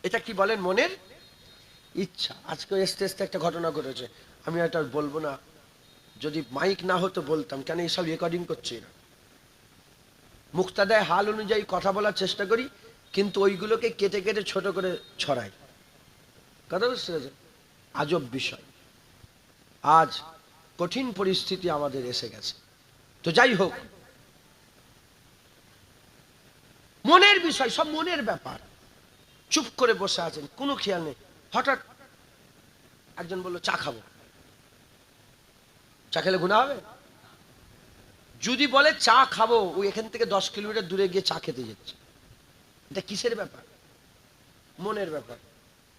এটা কি বলেন? মনের ইচ্ছা। আজকে আস্তে আস্তে একটা ঘটনা ঘটেছে, আমি এটা বলবো না, যদি মাইক না হতো বলতাম, কেন এসব রেকর্ডিং করছি না। মুক্তাদায় হাল অনুযায়ী কথা বলার চেষ্টা করি, কিন্তু ওইগুলোকে কেটে কেটে ছোট করে ছড়াই। কথা বুঝতে পেরেছেন? আজব বিষয়। আজ কঠিন পরিস্থিতি আমাদের এসে গেছে। তো যাই হোক, মনের বিষয়, সব মনের ব্যাপার। চুপ করে বসে আছেন, কোনো খেয়াল নেই, হঠাৎ একজন বলল চা খাবো। চা খেলে গুনাহ হবে? যদি বলে চা খাবো, ওই এখান থেকে 10 কিলোমিটার দূরে গিয়ে চা খেতে যাচ্ছে, এটা কিসের ব্যাপার? মনের ব্যাপার।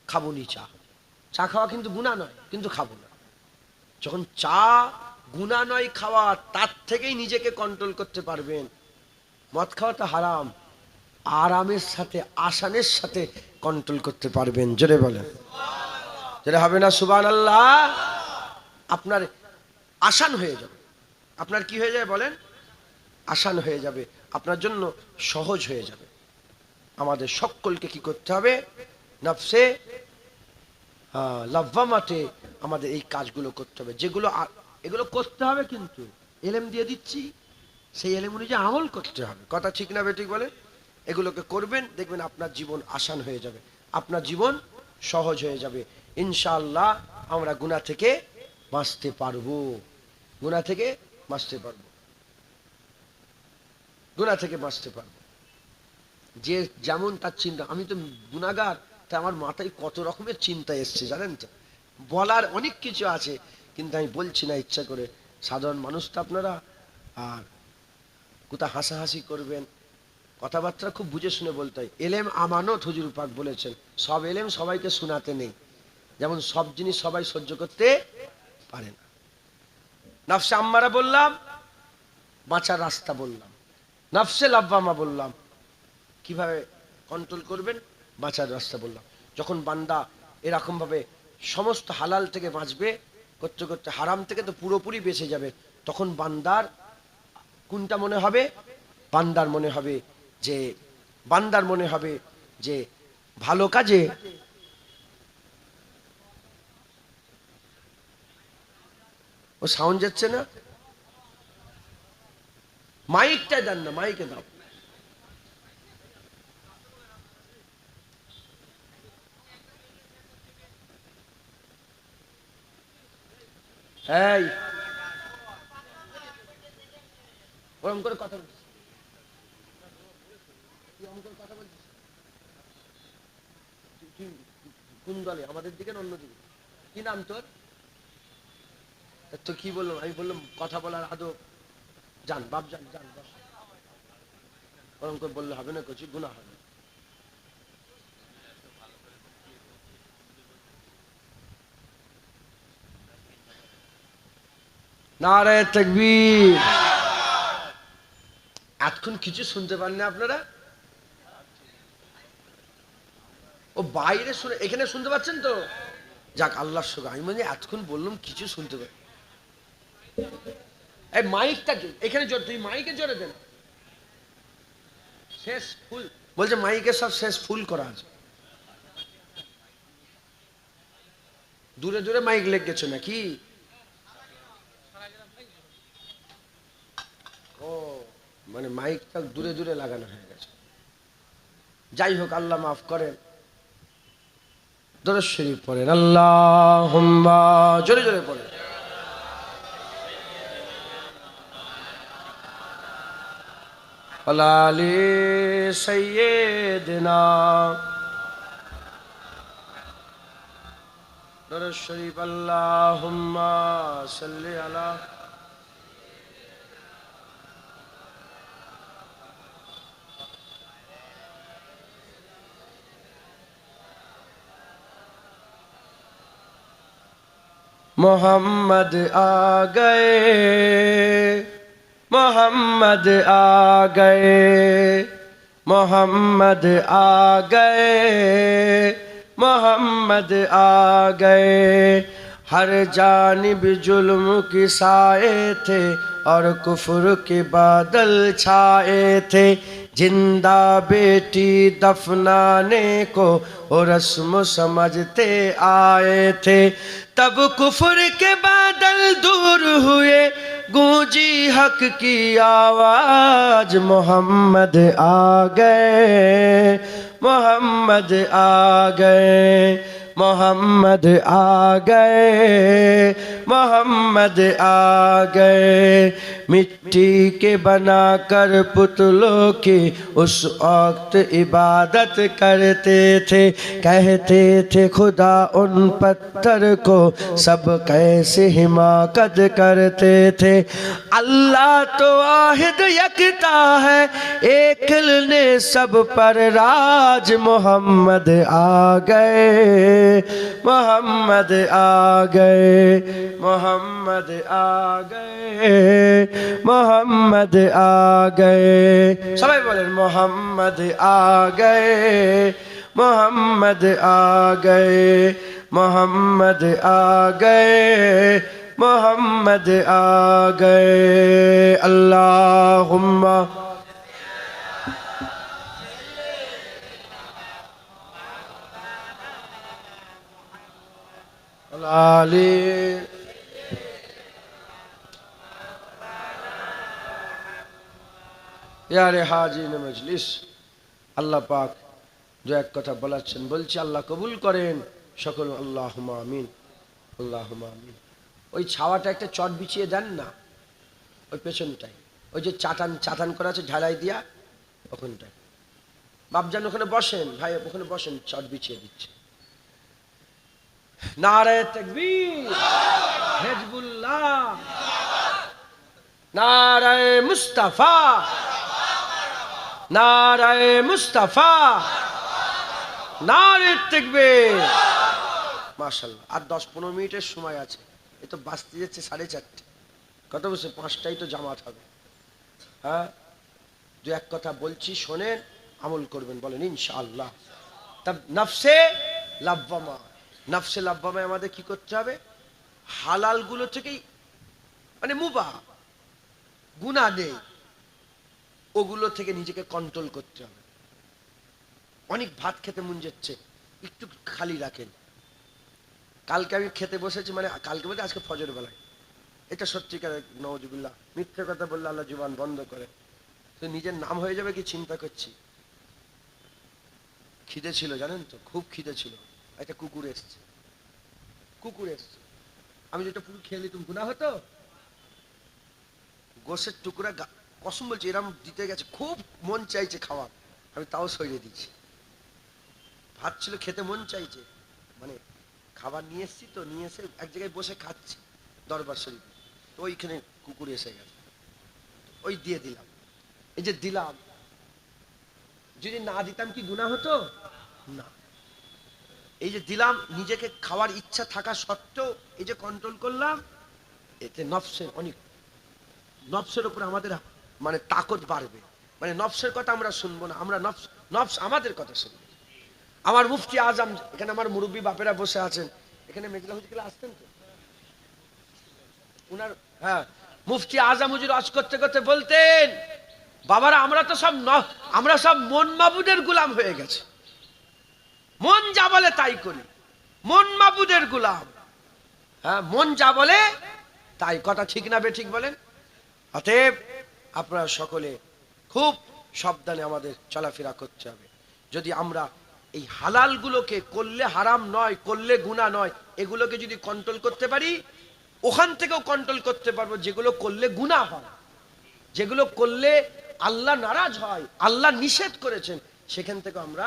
খাবো নি চা। চা খাওয়া কিন্তু গুনাহ নয়, কিন্তু খাবো না। যখন চা গুনাহ নয় খাওয়া, তার থেকেই নিজেকে কন্ট্রোল করতে পারবেন। মদ খাওয়াটা হারাম, আরামের সাথে আসানের সাথে কন্ট্রোল করতে পারবেন। জোরে বলেন, জোরে হবে না সুবহানাল্লাহ। আপনার আসান হয়ে যাবে। আপনার কি হয়ে যায় বলেন? আসান হয়ে যাবে, আপনার জন্য সহজ হয়ে যাবে। আমাদের সকলকে কি করতে হবে? নফসে লাওয়ামাতে আমাদের এই কাজগুলো করতে হবে, যেগুলো এগুলো করতে হবে। কিন্তু এলেম দিয়ে দিচ্ছি, সেই এলেম অনুযায়ী আমল করতে হবে। কথা ঠিক না বেঠিক বলে? এগুলোকে করবেন, দেখবেন আপনার জীবন আসান হয়ে যাবে, আপনার জীবন সহজ হয়ে যাবে। ইনশাআল্লাহ আমরা গুনাহ থেকে বাঁচতে পারবো, গুনাহ থেকে বাঁচতে পারবো, গুনাহ থেকে বাঁচতে পারবো। যে যেমন তার চিন্তা, আমি তো গুনাহগার, তা আমার মাথায় কত রকমের চিন্তা এসছে জানেন তো। বলার অনেক কিছু আছে, কিন্তু আমি বলছি না ইচ্ছা করে। সাধারণ মানুষ তো আপনারা, আর কোথাও হাসাহাসি করবেন, কথাবার্তা খুব বুঝে শুনে বলতে হয়। এলেম আমানত, হুজুর পাক বলেছেন। সব এলেম সবাইকে শোনাতে নেই, যেমন সব জিনিস সবাই সহ্য করতে পারে না। নফসে আম্মারা বললাম, বাঁচার রাস্তা বললাম। নফসে লাব্বামা বললাম, কিভাবে কন্ট্রোল করবেন, বাঁচার রাস্তা বললাম। যখন বান্দা এরকম ভাবে সমস্ত হালাল থেকে বাঁচবে, করতে করতে হারাম থেকে তো পুরোপুরি বেঁচে যাবে, তখন বান্দার কোনটা মনে হবে? বান্দার মনে হবে যে, বান্দার মনে হবে যে ভালো কাজে, ও সাউন্ড যাচ্ছে না, মাইকটা দেন না, মাইকে দাও। এই ওরকম করে কথা বলছিস, কোন দলে? আমাদের দিকে না অন্যদিকে? কি নাম তোর? তো কি বললাম আমি? বললাম কথা বলার আদব, যান বাপ যান, যান বাপ। ওরকম করে বললে হবে না, কিছু গুনাহ হবে। নারে তাকবীর। এতক্ষণ কিছু শুনতে পান না আপনারা? ও বাইরে শুনে, এখানে শুনতে পাচ্ছেন তো? যাক, আল্লাহর শুকর। আমি মানে এতক্ষণ বললাম কিছু শুনতে পাই। এই মাইকটা এখানে জোর, তুই মাইকে জোরে দেন। শেষ ফুল বলছে, মাইকে সব শেষ ফুল করা আছে। দূরে দূরে মাইক লেগেছে নাকি? ও মানে মাইকটা দূরে দূরে লাগানো হয়ে গেছে। যাই হোক, আল্লাহ মাফ করেন। দরুদ শরীফ পড়েন, আল্লাহুম্মা, জোরে জোরে পড়েন। আলা আলি সাইয়্যিদিনা। দরুদ শরীফ, আল্লাহুম্মা সাল্লি আলা। मोहम्मद आ गए, मोहम्मद आ गए, मोहम्मद आ गए, मोहम्मद आ गए। हर जानिब जुल्म की साए थे और कुफ्र के बादल छाए थे। जिंदा बेटी दफनाने को वो रस्म समझते आए थे। तब कुफ्र के बादल दूर हुए, गूंजी हक की आवाज। मोहम्मद आ गए, मोहम्मद आ गए, मोहम्मद आ गए, मोहम्मद आ गए। मिट्टी के बनाकर पुतलों की उस वक्त इबादत करते थे। कहते थे खुदा उन पत्थर को, सब कैसे हिमाकत करते थे। अल्लाह तो वाहिद यकता है, एक ने सब पर राज। मोहम्मद आ गए, मोहम्मद आ गए, मोहम्मद आ गए, मोहम्मद आ गए। सबाई बोलें, मोहम्मद आ गए, मोहम्मद आ गए, मोहम्मद आ गए, मोहम्मद आ गए। अल्लाहुम्मा ইয়ারে হাজির মজলিস, আল্লাহ পাক দু এক কথা বলাচ্ছেন, বলছি আল্লাহ কবুল করেন সকল, আল্লাহুম্মা আমিন, আল্লাহুম্মা আমিন। ওই ছাওয়াটা একটা চট বিছিয়ে দেন না, ওই পেছনটায়, ওই যে চাটান করা আছে ঢালাই দিয়া, ওখানটায় বাপজান ওখানে বসেন, ভাই ওখানে বসেন, চট বিছিয়ে দিচ্ছে। নারে তাকবীর, হিজবুল্লাহ, নারে মুস্তাফা, নারে মুস্তাফা, নারে তাকবীর। মাশাআল্লাহ। আর 10-15 মিনিটের সময় আছে, এই তো বাজতে যাচ্ছে 4:30, কত বসে 5টায় তো জামাত হবে। হ্যাঁ, দু এক কথা বলছি শোনেন, আমল করবেন, বলেন ইনশাআল্লাহ। তা নফসে লাব্বামা, নফসে লাব্বামায় আমাদের কি করতে হবে? হালাল গুলো থেকেই, মানে মুবাহ গুনাহ নেই, ওগুলো থেকে নিজেকে কন্ট্রোল করতে হবে। অনেক ভাত খেতে মন যাচ্ছে, একটু খালি রাখেন। কালকে আমি খেতে বসেছি, মানে কালকে বলতে আজকে ফজর বেলায়, এটা সত্যিকার নওয়াজুবিল্লাহ, মিথ্যে কথা বললে আল্লাহ জীবন বন্ধ করে, তো নিজের নাম হয়ে যাবে কি চিন্তা করছি। খিদে ছিল জানেন তো, খুব খিদে ছিল। একটা কুকুর এসছে, আমি যেটা পুরো খেয়ে নিতাম গুনাহ হতো। গোশের টুকরা কসম বলছি এরম দিতে গেছে, খুব মন চাইছে খাওয়ার, আমি তাও সরিয়ে দিচ্ছি। ভাত ছিল, খেতে মন চাইছে, মানে খাবার নিয়ে এসছি তো, নিয়ে এসে এক জায়গায় বসে খাচ্ছি দরবার শরীফ, তো ওইখানে কুকুর এসে গেছে, ওই দিয়ে দিলাম। এই যে দিলাম, যদি না দিতাম কি গুনাহ হতো? না। এই যে দিলাম, নিজেকে খাওয়ার ইচ্ছা থাকা সত্ত্বেও এই যে কন্ট্রোল করলাম, এতে নফসের অনেক, নফসের উপর আমাদের মানে তাকত বাড়বে। মানে নফসের কথা আমরা শুনবো না, আমরা নফস আমাদের কথা শুনবো। আমার মুফতি আজম, এখানে আমার মুরব্বী বাপেরা বসে আছেন, এখানে মেজলা হুজুর আসতেন তো উনার, হ্যাঁ, মুফতি আজম হুজুর ওয়াজ করতে করতে বলতেন, বাবারা আমরা সব মন মাবুদের গোলাম হয়ে গেছে, মন যা বলে তাই করি, মন মাবুদের গোলাম। হ্যাঁ, মন যা বলে তাই, কথা ঠিক না ঠিক বলেন? অতএব আপনারা সকলে খুব সাবধানে আমাদের চলাফেরা করতে হবে। যদি আমরা এই হালাল গুলোকে, করলে হারাম নয়, করলে গুনাহ নয়, এগুলোকে যদি কন্ট্রোল করতে পারি, ওখান থেকেও কন্ট্রোল করতে পারবো যেগুলো করলে গুনাহ হয়, যেগুলো করলে আল্লাহ নারাজ হয়, আল্লাহ নিষেধ করেছেন, সেখান থেকে আমরা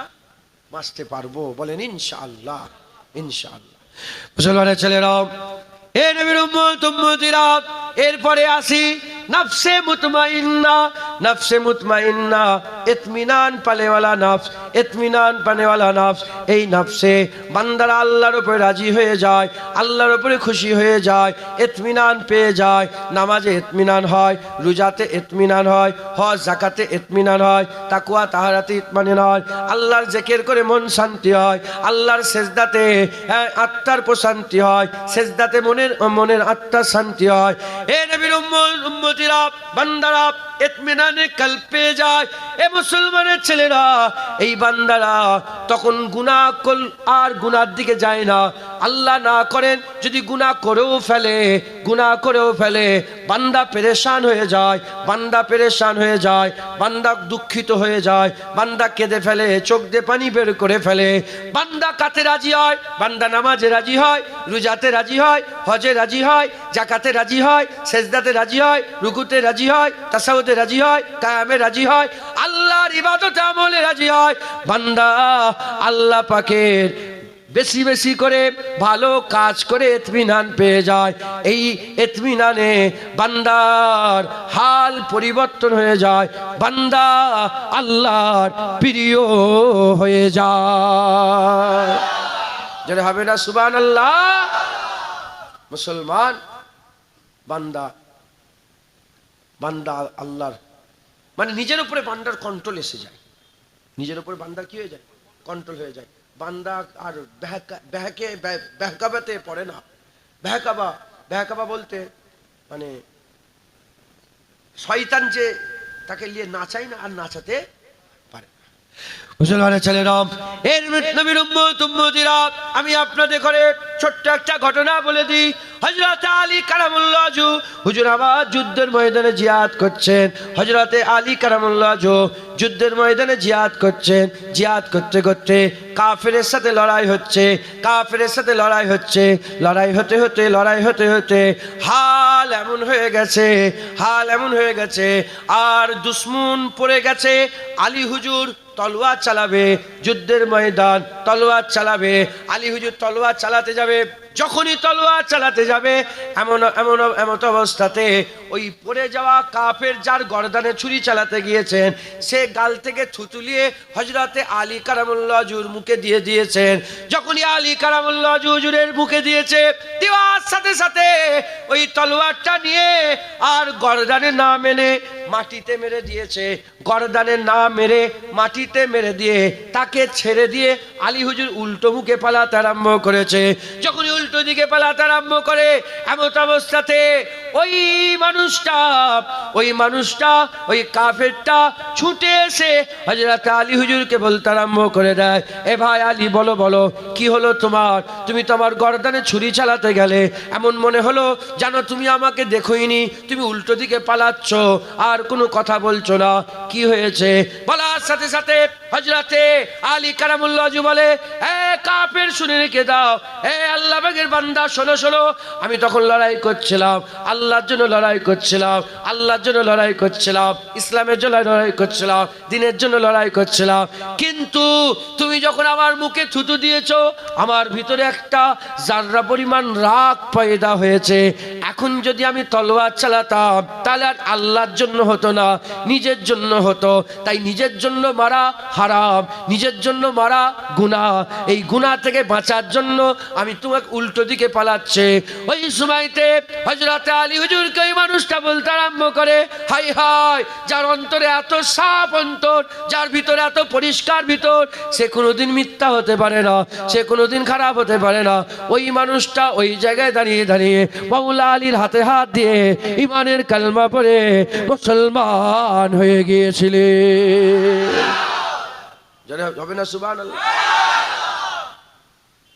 বাঁচতে পারবো। বলেন ইনশাআল্লাহ, ইনশাআল্লাহ। মুসলমানের ছেলেরাও, এ নবীর উম্মত উম্মতিরা, এরপরে আসি নফসে মুতমাইন্না। নফসে মুতমাইন্না ইতমিনান পানেওয়ালা নফস, ইতমিনান পানেওয়ালা নফস। এই নফসে বান্দারা আল্লাহর উপরে রাজি হয়ে যায়, আল্লাহর উপরে খুশি হয়ে যায়, ইতমিনান পেয়ে যায়। নামাজে ইতমিনান হয়, রোজাতে ইতমিনান হয়, হজ যাকাতে ইতমিনান হয়, তাকওয়া তাহারাতে ইতমিনান হয়, আল্লাহর জিকির করে মন শান্তি হয়, আল্লাহর সেজদাতে আত্মার প্রশান্তি হয়, সেজদাতে মনের আত্মার শান্তি হয়। এ নবীর উম্মতিরা, বান্দারা ইতমিনানে কাল পেয়ে যায়। এ মুসলমানের ছেলেরা, এই বান্দারা তখন গুনাহ আর গুনার দিকে যায় না। আল্লাহ না করেন যদি গুনাহ করেও ফেলে, বান্দা পেরেশান হয়ে যায়, বান্দা দুঃখিত হয়ে যায়, বান্দা কেঁদে ফেলে, চোখ দিয়ে পানি বের করে ফেলে। বান্দা কাতে রাজি হয়, বান্দা নামাজে রাজি হয়, রোজাতে রাজি হয়, হজে রাজি হয়, যাকাতে রাজি হয়, সেজদাতে রাজি হয়, রুকুতে রাজি হয়, তাসাউদে রাজি হয়, কায়ামে রাজি হয়, আল্লাহর ইবাদতে আমলে রাজি হয়। বান্দা আল্লাহ পাকের বেশি বেশি করে ভালো কাজ করে ইতমিনান পেয়ে যায়। এই ইতমিনানে বান্দার হাল পরিবর্তন হয়ে যায়, বান্দা আল্লাহর প্রিয় হয়ে যায়। যারা হবে না সুবহানাল্লাহ। মুসলমান বান্দা আল্লাহর, মানে নিজের উপরে বান্দার কন্ট্রোল এসে যায়, নিজের উপরে বান্দার কি হয়ে যায়? কন্ট্রোল হয়ে যায়। বান্দা আর বেহকাবাতে পড়ে না। বেহকাবা বলতে মানে শয়তান যে তাকে নিয়ে নাচায় না, আর নাচাতে পারে। মুসলমানের ছেলেরা, এর নবীর উম্মত উম্মতিরা, আমি আপনাদের করে ছোট্ট একটা ঘটনা বলে দিই। হযরত আলী কারামুল্লাহ ওয়াজহু হুজুর আবার যুদ্ধের ময়দানে জিহাদ করছেন। হযরতে আলী কারামুল্লাহ ওয়াজহু যুদ্ধের ময়দানে জিহাদ করছেন। জিহাদ করতে করতে কাফেরের সাথে লড়াই হচ্ছে, কাফেরের সাথে লড়াই হচ্ছে। লড়াই হতে হতে হাল এমন হয়ে গেছে, হাল এমন হয়ে গেছে, আর দুশমন পড়ে গেছে। আলী হুজুর তলোয়ার চালাবে, যুদ্ধের ময়দান, তলোয়ার চালাবে। আলী হুজুর তলোয়ার চালাতে যাবে, যখনই তলোয়ার চালাতে যাবে এমন অবস্থাতে ওই পড়ে যাওয়া কাফের যার গর্দানে ছুরি চালাতে গিয়েছেন, সে গাল থেকে থুতুলিয়ে হযরতে আলী কারামুল্লাহ ওয়াজহুর মুখে দিয়ে দিয়েছেন। যখনই আলী কারামুল্লাহ ওয়াজহু হুজুরের মুখে দিয়েছে, দেওয়ার সাথে সাথে ওই তলোয়ারটা নিয়ে আর গর্দানে না মেনে মাটিতে মেরে দিয়েছে। গর্দানে না মেরে মাটিতে মেরে দিয়ে তাকে ছেড়ে দিয়ে আলী হুজুর উল্টো মুখে পালাতে আরম্ভ করেছে। যখনই উল্টো দিকে পালাতে আরম্ভ করে এমন অবস্থাতে ওই মানুষটা ওই কাফেরটা ছুটে এসে হযরত আলী হুজুরকে বলতে আরম্ভ করে দেয়, এ ভাই আলী, বলো কি হলো তোমার? তুমি তো আমার গর্দানে ছুরি চালাতে গেলে, এমন মনে হলো জানো তুমি আমাকে দেখোইনি, তুমি উল্টো দিকে পালাচ্ছ আর কোনো কথা বলছো না, কি হয়েছে? বলার সাথে সাথে হযরতে আলী কারামুল্লাহ ওয়াজহু বলে, এ কাফের, শুনে রেখে দাও, এ আল্লাহ পাকের বান্দা, শোনো। আমি তখন লড়াই করছিলাম, আল্লাহর জন্য লড়াই করছিলাম, আল্লাহর জন্য লড়াই করছিলাম, ইসলামের জন্য লড়াই করছিলাম, দ্বীনের জন্য লড়াই করছিলাম। কিন্তু তুমি যখন আমার মুখে থুতু দিয়েছো, আমার ভিতরে একটা জাররা পরিমাণ রাগ পয়দা হয়েছে। এখন যদি আমি তলোয়ার চালাতাম তাহলে আর আল্লাহর জন্য হতো না, নিজের জন্য হতো। তাই নিজের জন্য মারা হারাম, নিজের জন্য মারা গুনাহ। এই গুনাহ থেকে বাঁচার জন্য আমি তোমাকে উল্টো দিকে পালাচ্ছে। ওই সময়তে হযরত আলী হুজুরকে ওই মানুষটা বলতে আরম্ভ করে, হাই হাই, যার অন্তরে এত সাফ অন্তর, যার ভিতরে এত পরিষ্কার ভিতর, সে কোনোদিন মিথ্যা হতে পারে না, সে কোনোদিন খারাপ হতে পারে না। ওই মানুষটা ওই জায়গায় দাঁড়িয়ে মাওলা আলীর হাতে হাত দিয়ে ঈমানের কালমা পড়ে মুসলমান হয়ে গিয়েছিলেন। হবে না সুবহানাল্লাহ?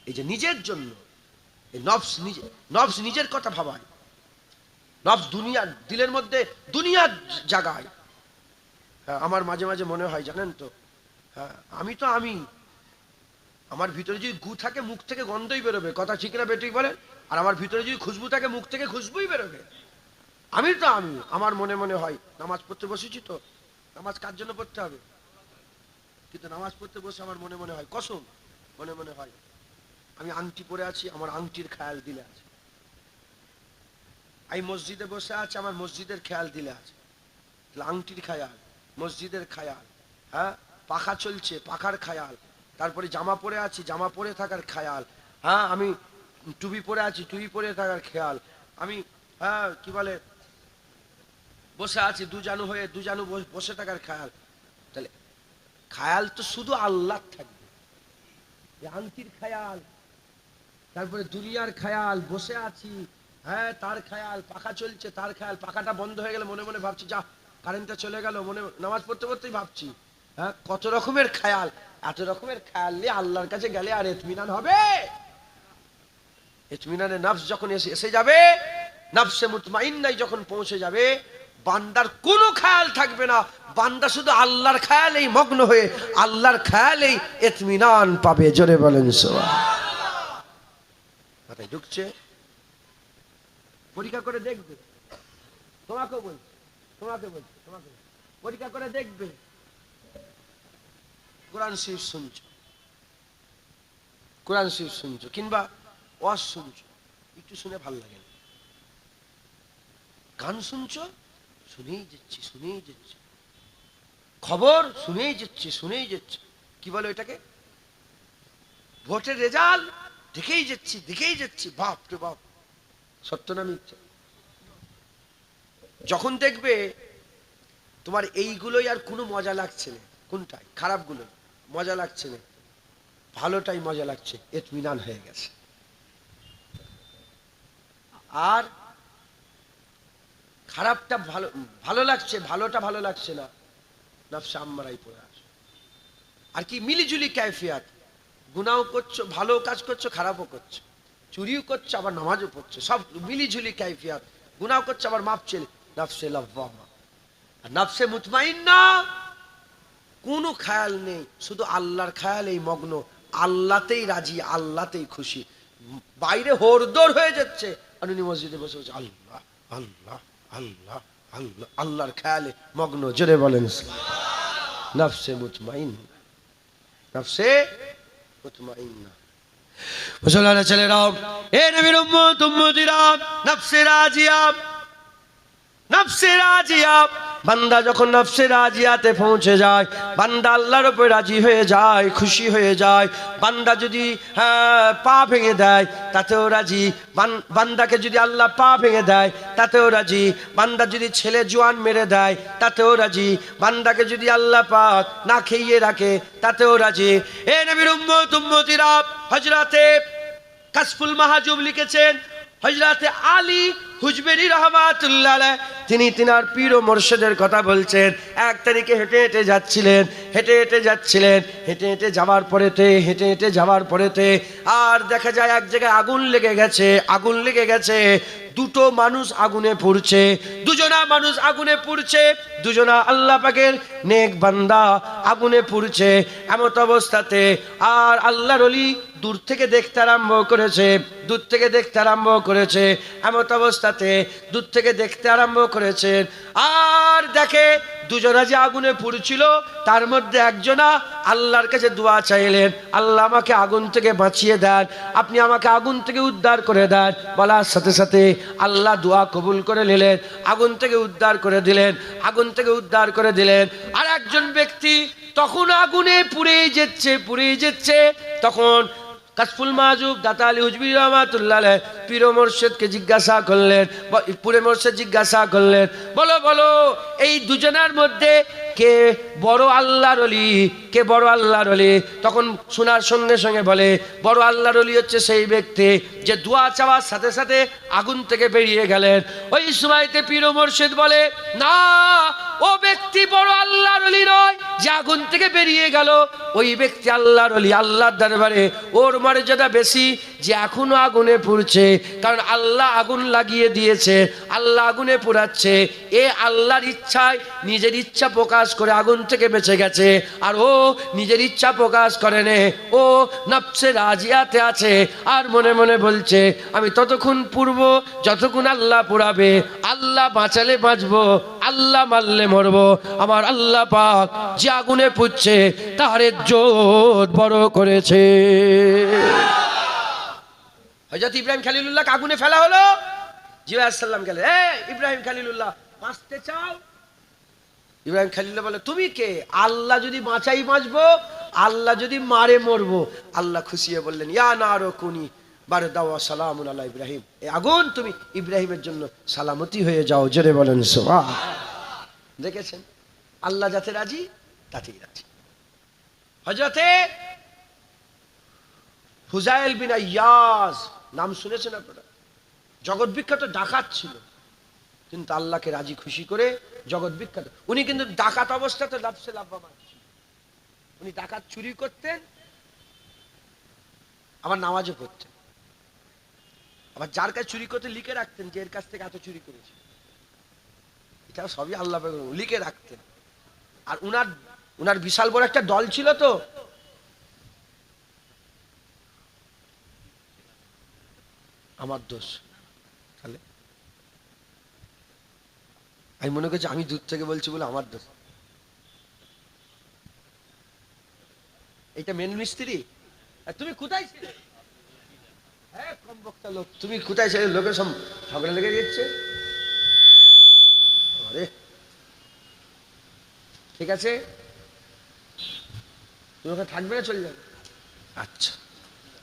এই যে নিজের জন্য, এই নফস নিজের কথা ভাবায়, নফস দুনিয়ার দিলের মধ্যে দুনিয়ার জায়গায়। হ্যাঁ, আমার মাঝে মাঝে মনে হয় জানেন তো, হ্যাঁ, আমি তো আমি, আমার ভিতরে যদি গু থাকে মুখ থেকে গন্ধই বেরোবে, কথা ঠিক না বেঠিক বলেন? আর আমার ভিতরে যদি খুশবু থাকে মুখ থেকে খুশবুই বেরোবে। আমি তো আমি, আমার মনে হয় নামাজ পড়তে বসেছি তো, নামাজ কার জন্য পড়তে হবে? কিন্তু নামাজ পড়তে বসে আমার মনে হয়, কসম মনে হয় আমি আংটি পরে আছি, আমার আংটির খেয়াল দিলে আছে। আমি মসজিদে বসে আছি, আমার মসজিদের খেয়াল দিলে আছে। আংটির খেয়াল, মসজিদের খেয়াল, হ্যাঁ, পাখা চলছে, পাখার খেয়াল, তারপরে জামা পরে আছি, জামা পরে থাকার খেয়াল, হ্যাঁ, আমি টুপি পরে আছি, টুপি পরে থাকার খেয়াল, আমি হ্যাঁ কি বলে বসে আছি দুজানু হয়ে, দুজানু বসে থাকার খেয়াল। তাহলে খেয়াল তো শুধু আল্লাহ থাকবে, আংটির খেয়াল, তারপরে দুনিয়ার খেয়াল, বসে আছি, হ্যাঁ, তার খেয়াল, পাখা চলছে তার খেয়াল, পাখাটা বন্ধ হয়ে গেলে মনে ভাবছি যা কারেন্টটা চলে গেল, নামাজ পড়তে পড়তেই ভাবছি, হ্যাঁ, কত রকমের খেয়াল। এত রকমের খেয়াল নিয়ে আল্লাহর কাছে গেলে আর ইতমিনান হবে? ইতমিনানে নফস যখন এসে যাবে, নফসে মুতমাইন্নায় যখন পৌঁছে যাবে, বান্দার কোনো খেয়াল থাকবে না, বান্দা শুধু আল্লাহর খেয়ালেই মগ্ন হয়ে আল্লাহর খেয়ালেই ইতমিনান পাবে। জোরে বলেন সুবহানাল্লাহ। মাথায় ঢুকছে? পরীক্ষা করে দেখবে, তোমাকেও বলছি, তোমাকে পরীক্ষা করে দেখবে। কোরআন শরীফ শুনছো, কোরআন শরীফ শুনছো কিংবা ওয়াজ শুনছো, একটু শুনে ভালো লাগে না। গান শুনছো, শুনেই যাচ্ছি, খবর শুনেই যাচ্ছি, কি বলে এটাকে, ভোটের রেজাল্ট দেখেই যাচ্ছি, বাপ রে বাপ, সত্য না মিথ্যা? যখন দেখবে তোমার এইগুলোই আর কোনো মজা লাগছে না, কোনটাই, খারাপগুলো মজা লাগছে না, ভালোটাই মজা লাগছে, ইতমিনান হয়ে গেছে। আর খারাপটা ভালো লাগছে, ভালোটা ভালো লাগছে না, নফসে আম্মারাই পড়ে আছে। আর কি মিলিজুলি কাইফিয়াত, গুনাও করছো, ভালো কাজ করছো, খারাপও করছো, চুরিও করছো, আবার নামাজও পড়ছো, সব মিলিঝুলি কাইফিয়াত। গুনাও করছো আবার মাপ চেয়ে। নাফসে লাওয়ামা আর নাফসে মুতমাইন্না, কোনো খেয়াল নেই, শুধু আল্লাহর খেয়ালেই মগ্ন, আল্লাহতেই রাজি, আল্লাহতেই খুশি। বাইরে হোরদোর হয়ে যাচ্ছে, আর উনি মসজিদে বসে বসে আল্লাহ আল্লাহ আল্লাহ আল্লাহ, আল্লাহর খেয়ালে মগ্ন। জোরে বলেন নাফসে মুতমাইন্না, নাফসে মুতমাইন্না। মুসলমানের ছেলেরাও, এ নবীর উম্মত উম্মতিরা, নফসে রাজিয়া, নফসে রাজিয়া। বান্দা যখন নফসে রাজিয়াতে পৌঁছে যায়, বান্দা আল্লাহর উপর রাজি হয়ে যায়, খুশি হয়ে যায়। বান্দা যদি পা ভেঙে দেয় তাতেও রাজি, বান্দাকে যদি আল্লাহ পা ভেঙে দেয় তাতেও রাজি, বান্দা যদি ছেলে জোয়ান মেরে দেয় তাতেও রাজি, বান্দাকে যদি আল্লাহ পাক না খেয়ে রাখে তাতেও রাজি। এ নবীর উম্মত উম্মতিরা, হযরতে কাশফুল মাহজুব লিখেছেন, হযরতে আলী হুজবেরি রহমাতুল্লাহ আলাইহ, তিনি তিনার পীর ও মুর্শিদের কথা বলছেন। এক তারিখে হেঁটে হেঁটে যাচ্ছিলেন, হেঁটে হেঁটে যাচ্ছিলেন, হেঁটে হেঁটে যাওয়ার পরেতে, হেঁটে হেঁটে যাওয়ার পরেতে আর দেখা যায় এক জায়গায় আগুন লেগে গেছে, আগুন লেগে গেছে। দুটো মানুষ আগুনে পুড়ছে, দুজনা মানুষ আগুনে পুড়ছে, দুজনা আল্লাহ পাকের নেক বান্দা আগুনে পুড়ছে। এমত অবস্থাতে আর আল্লাহর ওলি দূর থেকে দেখতে আরম্ভ করেছে, দূর থেকে দেখতে আরম্ভ করেছে। এমত অবস্থাতে দূর থেকে দেখতে আরম্ভ করেছেন, আর দেখে দুজনা যে আগুনে পুড়ছিল তার মধ্যে একজনা আল্লাহর কাছে দোয়া চাইলেন, আল্লাহ আমাকে আগুন থেকে বাঁচিয়ে দেন, আপনি আমাকে আগুন থেকে উদ্ধার করে দেন। বলার সাথে সাথে আল্লাহ দোয়া কবুল করে নিলেন, আগুন থেকে উদ্ধার করে দিলেন, আগুন থেকে উদ্ধার করে দিলেন। আর একজন ব্যক্তি তখন আগুনে পুড়ে যাচ্ছে, পুড়ে যাচ্ছে। তখন কাশফুল মাহজুব দাতা আলী হুজবি রহমাতুল্লাহ আলাইহ পীর ও মুর্শিদকে জিজ্ঞাসা করলেন, পীর মুর্শিদ জিজ্ঞাসা করলেন, বলো বলো এই দুজনের মধ্যে কে বড় আল্লাহর ওলি, কে বড় আল্লাহর ওলি? তখন শোনার সঙ্গে সঙ্গে বলে, বড় আল্লাহর ওলি হচ্ছে সেই ব্যক্তি যে দোয়া চাওয়ার সাথে সাথে আগুন থেকে বেরিয়ে গেলেন। ওই সময়তে পীর ও মুর্শিদ বলে, না, ও ব্যক্তি বড় আল্লাহর ওলি নয় যে আগুন থেকে বেরিয়ে গেল, ওই ব্যক্তি আল্লাহর ওলি, আল্লাহর দরবারে ওর মর্যাদা বেশি যে এখনো আগুনে পুড়ছে। কারণ আল্লাহ আগুন লাগিয়ে দিয়েছে, আল্লাহ আগুনে পুড়াচ্ছে। এ আল্লাহর ইচ্ছায় নিজের ইচ্ছা প্রকাশ করে আগুন থেকে বেঁচে গেছে, আর ও নিজের ইচ্ছা প্রকাশ করে নে, ও নফসে রাজিয়াতে আছে। আর মনে মনে বলছে, আমি ততক্ষণ পুড়ব যতক্ষণ আল্লাহ পুড়াবে, আল্লাহ বাঁচালে বাঁচবো, আল্লাহ মারলে মরবো। আমার আল্লাহ পাক যে আগুনে পুড়ছে তার ইজ্জত বড় করেছে। হযরত ইব্রাহিম খলিলুল্লাহকে আগুনে ফেলা হলো, জিবরাইল আলাইহিস সালাম গেলেন, ইব্রাহিম খলিলুল্লাহ বাঁচতে চাও? ইব্রাহিম খলিলুল্লাহ বলে, তুমি কে? আল্লাহ যদি বাঁচাই বাঁচবো, আল্লাহ যদি মারে মরবো। আল্লাহ খুশি হয়ে বললেন, ইয়া নারু কুনি বারদাও ওয়া সালামুন আলা ইব্রাহিম, এই আগুন তুমি ইব্রাহিমের জন্য সালামতি হয়ে যাও। জোরে বলেন সুবহান। দেখেছেন আল্লাহ যাতে রাজি তাতেই রাজি। হযরতে ফুজাইল বিন ইয়াজ নাম শুনেছেন আপনারা? জগৎ বিখ্যাত ডাকাত ছিল, কিন্তু আল্লাহকে রাজি খুশি করে জগৎ বিখ্যাত। উনি কিন্তু ডাকাত অবস্থাতে নফসে লাওয়ামা ছিল, উনি ডাকাত চুরি করতেন, আবার নামাজও পড়তেন, আবার যার কাছে চুরি করতে লিখে রাখতেন যে এর কাছ থেকে এত চুরি করেছে। এটা সবই আল্লাহ লিখে রাখতেন। আর উনার বিশাল বড় একটা দল ছিল। তো আমার দোষ, তাহলে আমি মনে করছি আমি দূর থেকে বলছি বলে আমার দোষ। এটা মেন মিস্ত্রি, তুমি কোথায় ছিলে? হ্যাঁ, কম বক্তা লোক, তুমি কোথায় ছিলে? লোকের সব ঝগড়া লেগে যাচ্ছে। আরে ঠিক আছে, তুমি ওখানে থাকবে না, চলে যাবে। আচ্ছা,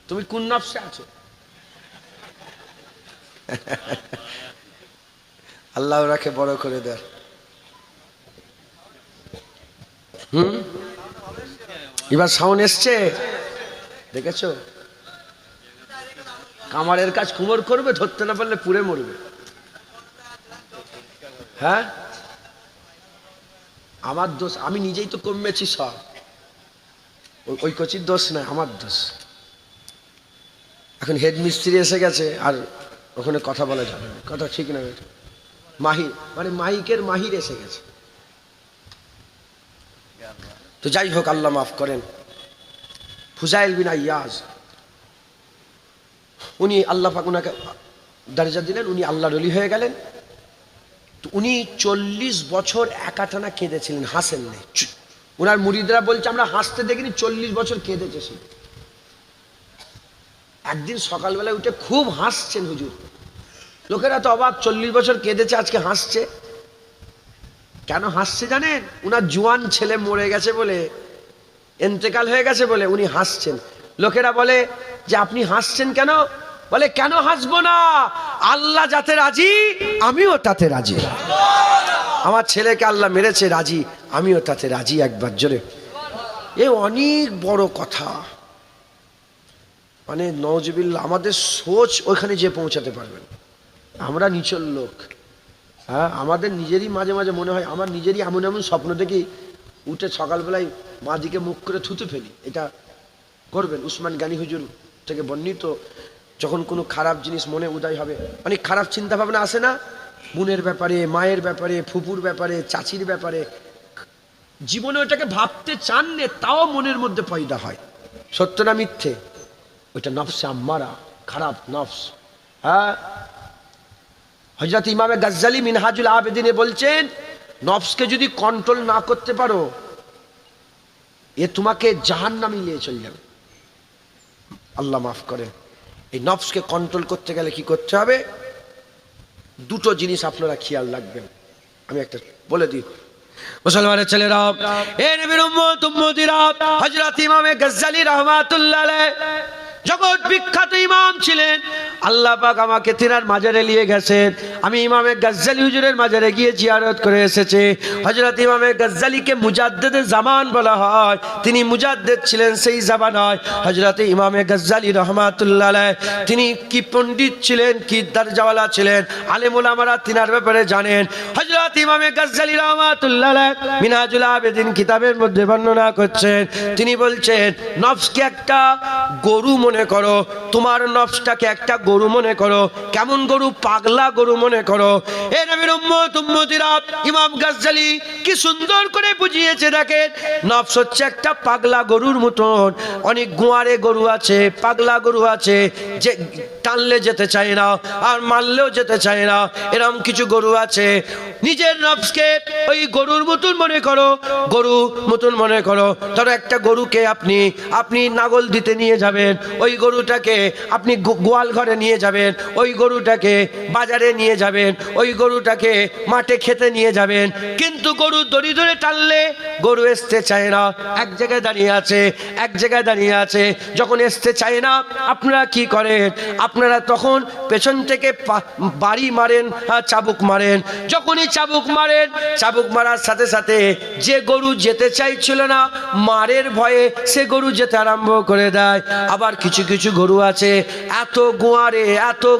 তুমি কোন নফসে আছো? আল্লাহ রাখে বড় করে দেয়। এবার সাউন্ড এসছে, দেখেছো? কামারের কাজ কুমোর করবে, ধরতে না পারলে পুড়ে মরবে। হ্যাঁ, আমার দোষ, আমি নিজেই তো কমেছি সব। ওই কোচির দোষ নয়, আমার দোষ। এখন হেড মিস্ত্রি এসে গেছে, আর ওখানে কথা বলা যাবে না, কথা ঠিক না। মাহির মানে মাইকের মাহির এসে গেছে। তো যাই হোক, আল্লাহ মাফ করেন। ফুজাইল বিন ইয়াজ, উনি আল্লাহ পাক উনাকে দরজা দিলেন, উনি আল্লাহর ওলি হয়ে গেলেন। তো উনি 40 বছর একাটানা কেঁদেছিলেন, হাসেন নেই। উনার মুরিদরা বলছে আমরা হাসতে দেখিনি, 40 বছর কেঁদেছে সে। একদিন সকালবেলায় উঠে খুব হাসছেন হুজুর। লোকেরা তো অবাক, 40 বছর কেঁদেছে, আজকে হাসছে। কেন হাসছে জানেন? উনার জোয়ান ছেলে মরে গেছে বলে, ইন্তেকাল হয়ে গেছে বলে উনি হাসছেন। লোকেরা বলে যে আপনি হাসছেন কেন? বলে কেন হাসবো না, আল্লাহ যাতে রাজি আমিও তাতে রাজি। আমার ছেলেকে আল্লাহ মেরেছে, রাজি আমিও তাতে রাজি। একবার জোরে, এ অনেক বড় কথা। মানে নওজবিল্লাহ, আমাদের সোচ ওইখানে যে পৌঁছাতে পারবেন। আমরা নিচল লোক, হ্যাঁ, আমাদের নিজেরই মাঝে মাঝে মনে হয়, আমার নিজেরই এমন এমন স্বপ্ন দেখি, উঠে সকালবেলায় মা দিকে মুখ করে থুতু ফেলি। এটা করবেন। উসমান গানি হুজুর থেকে বর্ণিত, যখন কোনো খারাপ জিনিস মনে উদয় হবে, অনেক খারাপ চিন্তা ভাবনা আসে না, বোনের ব্যাপারে, মায়ের ব্যাপারে, ফুপুর ব্যাপারে, চাচির ব্যাপারে, জীবনে ওটাকে ভাবতে চান নে, তাও মনের মধ্যে পয়দা হয়। সত্য না মিথ্যে? ওইটা নফসে আম্মারা, খারাপ নফস। হ্যাঁ, হযরত ইমামে গাজ্জালী মিনহাজুল আবেদিনে বলছেন, নফসকে যদি কন্ট্রোল না করতে পারো, এ তোমাকে জাহান্নামে নিয়ে চলে যাবে। আল্লাহ মাফ করেন। এই নফসকে কন্ট্রোল করতে গেলে কি করতে হবে? দুটো জিনিস আপনারা খেয়াল রাখবেন, আমি একটা বলে দিই। মুসলমানের ছেলেরা, এ নবীর উম্মত উম্মতিরা, হযরত ইমামে গাজ্জালী রাহমাতুল্লাহ আলাইহি জগৎ বিখ্যাত ইমাম ছিলেন। আল্লাহ পাক আমাকে তিনার মাজারে নিয়ে গেছেন। আমি ইমামে গাজ্জালী হুজুরের মাজারে গিয়ে জিয়ারত করে এসেছি। হযরত ইমামে গাজ্জালীকে মুজাদ্দেদে জামান বলা হয়। তিনি মুজাদ্দেদ ছিলেন সেই জামানায়। হযরত ইমামে গাজ্জালী রাহমাতুল্লাহ আলাইহি তিনি কি পণ্ডিত ছিলেন, কি দরজাওয়ালা ছিলেন, আলেম ওলামারা তিনার ব্যাপারে জানেন। হযরত ইমামে গাজ্জালী রাহমাতুল্লাহ আলাইহি মিনহাজুল আবেদিন কিতাবের মধ্যে বর্ণনা করছেন। তিনি বলছেন, নফসকে একটা গরু মনে করো, তোমার নফসটাকে একটা গরু মনে করো। কেমন গরু? পাগলা গরু মনে করো। এ নবীর উম্মত উম্মতিরা, ইমাম গাজ্জালী কি সুন্দর করে বুঝিয়েছে দেখেন। নফস হচ্ছে একটা পাগলা গরুর মতন। অনেক গোয়ারে গরু আছে, পাগলা গরু আছে, যে টানলে যেতে চায় না আর মারলেও যেতে চায় না, এরকম কিছু গরু আছে। নিজের নফসকে ওই গরুর মতন মনে করো, গরু মতন মনে করো। ধরো একটা গরুকে আপনি নাগল দিতে নিয়ে যাবেন, ওই গরুটাকে আপনি গোয়াল ঘরে নিয়ে যাবেন, ওই গরুটাকে বাজারে নিয়ে যাবেন, ওই গরুটাকে মাঠে খেতে নিয়ে যাবেন, কিন্তু গরু দড়ি ধরে টানলে গরু আসতে চায় না, এক জায়গায় দাঁড়িয়ে আছে, এক জায়গায় দাঁড়িয়ে আছে। যখন আসতে চায় না, আপনারা কি করেন? আপনারা তখন পেছন থেকে বাড়ি মারেন, চাবুক মারেন। যখনই চাবুক মারেন, চাবুক মারার সাথে সাথে যে গরু যেতে চাইছিল না, মারের ভয়ে সে গরু যেতে আরম্ভ করে দেয়। আবার কিছু কিছু গরু আছে এত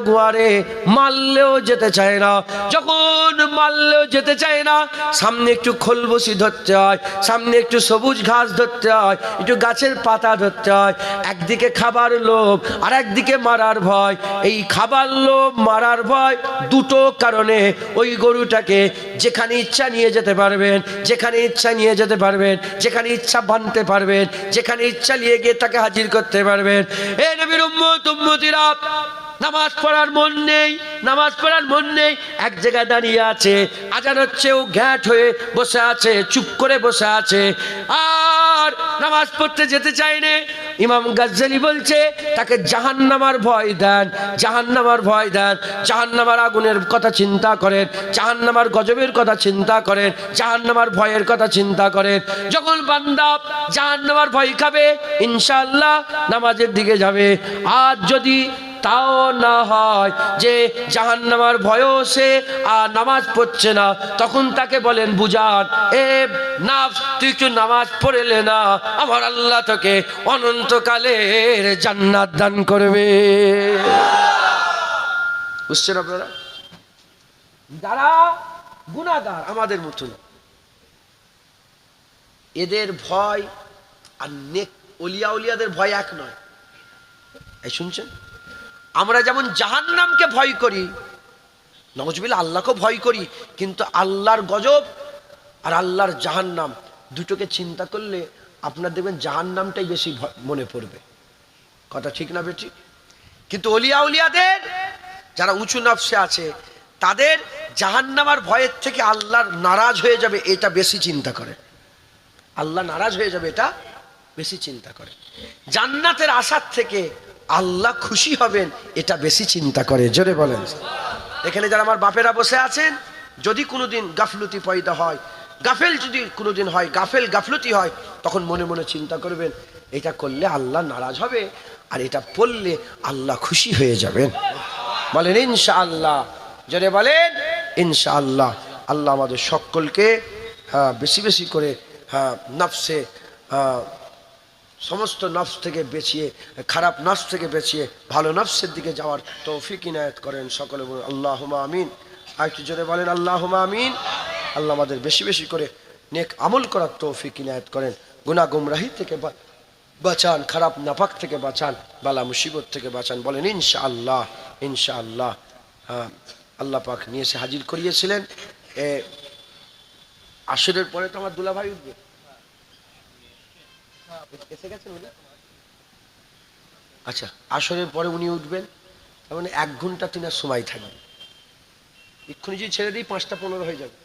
গোয়ারে মারলেও যেতে চায় না। যখন মারলেও যেতে চায় না, সামনে একটু খোলবসি ধরতে হয়, সামনে একটু সবুজ ঘাস ধরতে হয়, একটু গাছের পাতা ধরতে হয়। একদিকে খাবার লোভ আর একদিকে মারার ভয়। এই খাবার লোভ মারার ভয় দুটো কারণে ওই গরুটাকে যেখানে ইচ্ছা নিয়ে যেতে পারবেন, যেখানে ইচ্ছা নিয়ে যেতে পারবেন, যেখানে ইচ্ছা বানতে পারবেন, যেখানে ইচ্ছা নিয়ে গিয়ে তাকে হাজির করতে পারবেন। এ নবীর উম্মত উম্মতিরা, নামাজ পড়ার মন নেই, নামাজ পড়ার মন নেই, এক জায়গায় দাঁড়িয়ে আছে, আজান হচ্ছে, ও ঘ্যাট হয়ে বসে আছে, চুপ করে বসে আছে, আর নামাজ পড়তে যেতে চায়নি। ইমাম গাজ্জালী বলছে তাকে জাহান্নামার ভয় দেন, জাহান্নামার ভয় দেন, জাহান্নামার আগুনের কথা চিন্তা করেন, জাহান্নামার গজবের কথা চিন্তা করেন, জাহান্নামার ভয়ের কথা চিন্তা করেন। যখন বান্দা জাহান্নামার ভয় খাবে, ইনশাআল্লাহ নামাজের দিকে যাবে। আর যদি তাও না হয় যে জাহান্নামার ভয়ও সে আর নামাজ পড়ছে না, তখন তাকে বলেন বুঝান, এ নাফস তুই একটু নামাজ পড়লে না, আমার আল্লাহ তোকে অনন্তকালের জান্নাত দান করবে। বুঝছেন আপনারা? যারা গুনাহগার আমাদের মতন, এদের ভয় আর নেক ওলিয়া উলিয়াদের ভয় এক নয়। এই শুনছেন, আমরা যেমন জাহান্নামকে ভয় করি, নওয়াজবিল্লাহ আল্লাহকে ভয় করি, কিন্তু আল্লাহর গজব আর আল্লাহর জাহান্নাম দুটোকে চিন্তা করলে আপনার দেখবেন জাহান্নামটাই বেশি মনে পড়বে। কথা ঠিক না বেটি? কিন্তু ওলিয়া উলিয়াদের যারা উঁচু নফসে আছে তাদের জাহান্নামার ভয়ের থেকে আল্লাহর নারাজ হয়ে যাবে এটা বেশি চিন্তা করে, আল্লাহ নারাজ হয়ে যাবে এটা বেশি চিন্তা করে। জান্নাতের আশার থেকে আল্লাহ খুশি হবেন এটা বেশি চিন্তা করে। জোরে বলেন। এখানে যারা আমার বাপেরা বসে আছেন, যদি কোনোদিন গাফলতি পয়দা হয়, গাফেল যদি কোনোদিন হয়, গাফলতি হয়, তখন মনে মনে চিন্তা করবেন এটা করলে আল্লাহ নারাজ হবে, আর এটা পড়লে আল্লাহ খুশি হয়ে যাবেন। বলেন ইনশাআল্লাহ। জোরে বলেন ইনশাআল্লাহ। আল্লাহ আমাদের সকলকে বেশি বেশি করে নফসে সমস্ত নফস থেকে বেঁচিয়ে, খারাপ নফস থেকে বেঁচিয়ে ভালো নফসের দিকে যাওয়ার তৌফিক ইনায়েত করেন। সকলে বলুন আল্লাহুম্মা আমিন। আর একটু জোরে বলেন আল্লাহুম্মা আমিন। আল্লাহ আমাদের বেশি বেশি করে নেক আমল করার তৌফিক ইনায়েত করেন। গুনাহ গুমরাহি থেকে বাঁচান, খারাপ নাপাক থেকে বাঁচান, বালা মুসিবত থেকে বাঁচান। বলেন ইনশাআল্লাহ ইনশাআল্লাহ। আল্লাহ পাক নিয়ে এসে হাজির করিয়েছিলেন। আসরের পরে তো আমার দুলাভাই উঠবে, এসে গেছেন উনি? আচ্ছা, আসরের পরে উনি উঠবেন, তার মানে 1 ঘন্টা তিনার সময় থাকবে। এক্ষুনি যদি ছেড়ে দিই 5:15 হয়ে যাবে।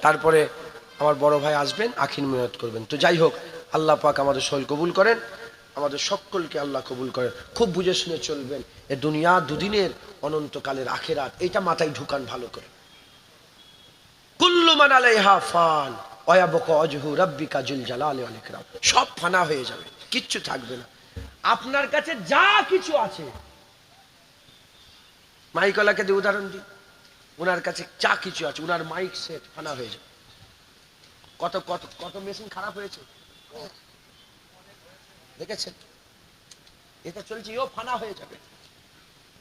তারপরে আমার বড় ভাই আসবেন, আখির মিনাত করবেন। তো যাই হোক, আল্লাহ পাক আমাদের সকল কবুল করেন, আমাদের সকলকে আল্লাহ কবুল করেন। খুব বুঝে শুনে চলবেন। এ দুনিয়া দুদিনের, অনন্তকালের আখিরাত, এইটা মাথায় ঢুকান ভালো করে। কুল্লু মান আলাইহা ফান ওয়া ইয়াবকা ওয়াজহু রাব্বিকা যুল জালালি ওয়াল ইকরাম। সব ফানা হয়ে যাবে, কিচ্ছু থাকবে না। আপনার কাছে যা কিছু আছে, মাইকলাকে দিয়ে উদাহরণ দিই, ওনার কাছে যা কিছু আছে, ওনার মাইক সেট ফানা হয়ে যাবে। কত কত কত মেশিন খারাপ হয়েছে দেখেছেন? এটা চলছে, ও ফানা হয়ে যাবে।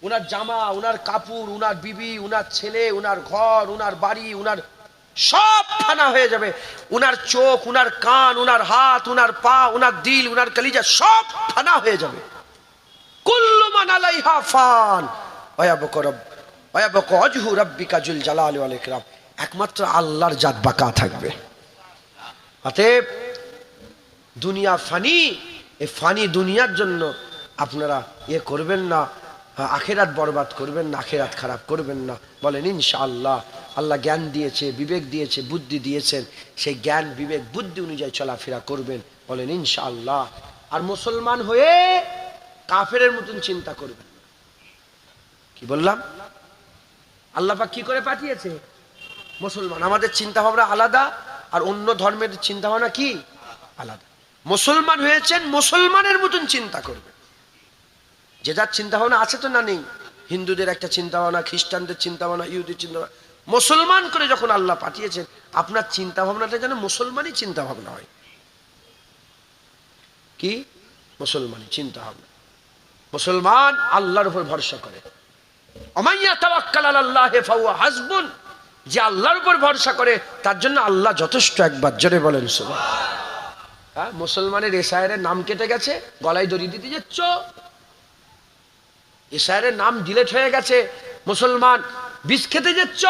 ওনার জামা, ওনার কাপড়, ওনার বিবি, ওনার ছেলে, ওনার ঘর, ওনার বাড়ি, ওনার সব ফানা হয়ে যাবে। ওনার চোখ, ওনার কান, ওনার হাত, ওনার পা, ওনার দিল, ওনার কলিজা সব ফানা হয়ে যাবে। কুল্লু মান আলাইহা ফান ওয়া ইয়াবকা ওয়াজহু রাব্বিকা যুল জালালি ওয়াল ইকরাম। একমাত্র আল্লাহর জাত বাঁকা থাকবে। অতএব দুনিয়া ফানি, এই ফানি দুনিয়ার জন্য আপনারা করবেন না, আখেরাত বরবাদ করবেন না, আখেরাত খারাপ করবেন না। বলেন ইনশাআল্লাহ। আল্লাহ জ্ঞান দিয়েছে, বিবেক দিয়েছে, বুদ্ধি দিয়েছেন, সেই জ্ঞান বিবেক বুদ্ধি অনুযায়ী চলাফেরা করবেন। বলেন ইনশাআল্লাহ। আর মুসলমান হয়ে কাফেরের মতন চিন্তা করবেন। কি বললাম? আল্লাহ পাক কি করে পাঠিয়েছে? মুসলমান। আমাদের চিন্তা ভাবনা আলাদা, আর অন্য ধর্মের চিন্তা ভাবনা কি আলাদা। মুসলমান হয়েছেন, মুসলমানের মতন চিন্তা করবেন। যে যার চিন্তা ভাবনা আছে তো না নেই? হিন্দুদের একটা চিন্তা ভাবনা, খ্রিস্টানদের চিন্তা ভাবনা, ইহুদির চিন্তা ভাবনা। মুসলমান করে যখন আল্লাহ পাঠিয়েছেন, আপনার চিন্তা ভাবনাটা যেন মুসলমানই চিন্তা ভাবনা হয়। কি? মুসলমানই চিন্তা ভাবনা। মুসলমান আল্লাহর উপর ভরসা করে। আমাইয়া তাওয়াক্কাল আলাল্লাহি ফাহুয়া হাসবুন। যে আল্লাহর উপর ভরসা করে তার জন্য আল্লাহ যথেষ্ট। একবার জোরে বলেন সুবহানাল্লাহ। মুসলমানের এশায়ের নাম কেটে গেছে, গলায় দড়ি দিতে যাচ্ছ, এশায়ের নাম ডিলেট হয়ে গেছে, মুসলমান বিষ খেতে যাচ্ছ,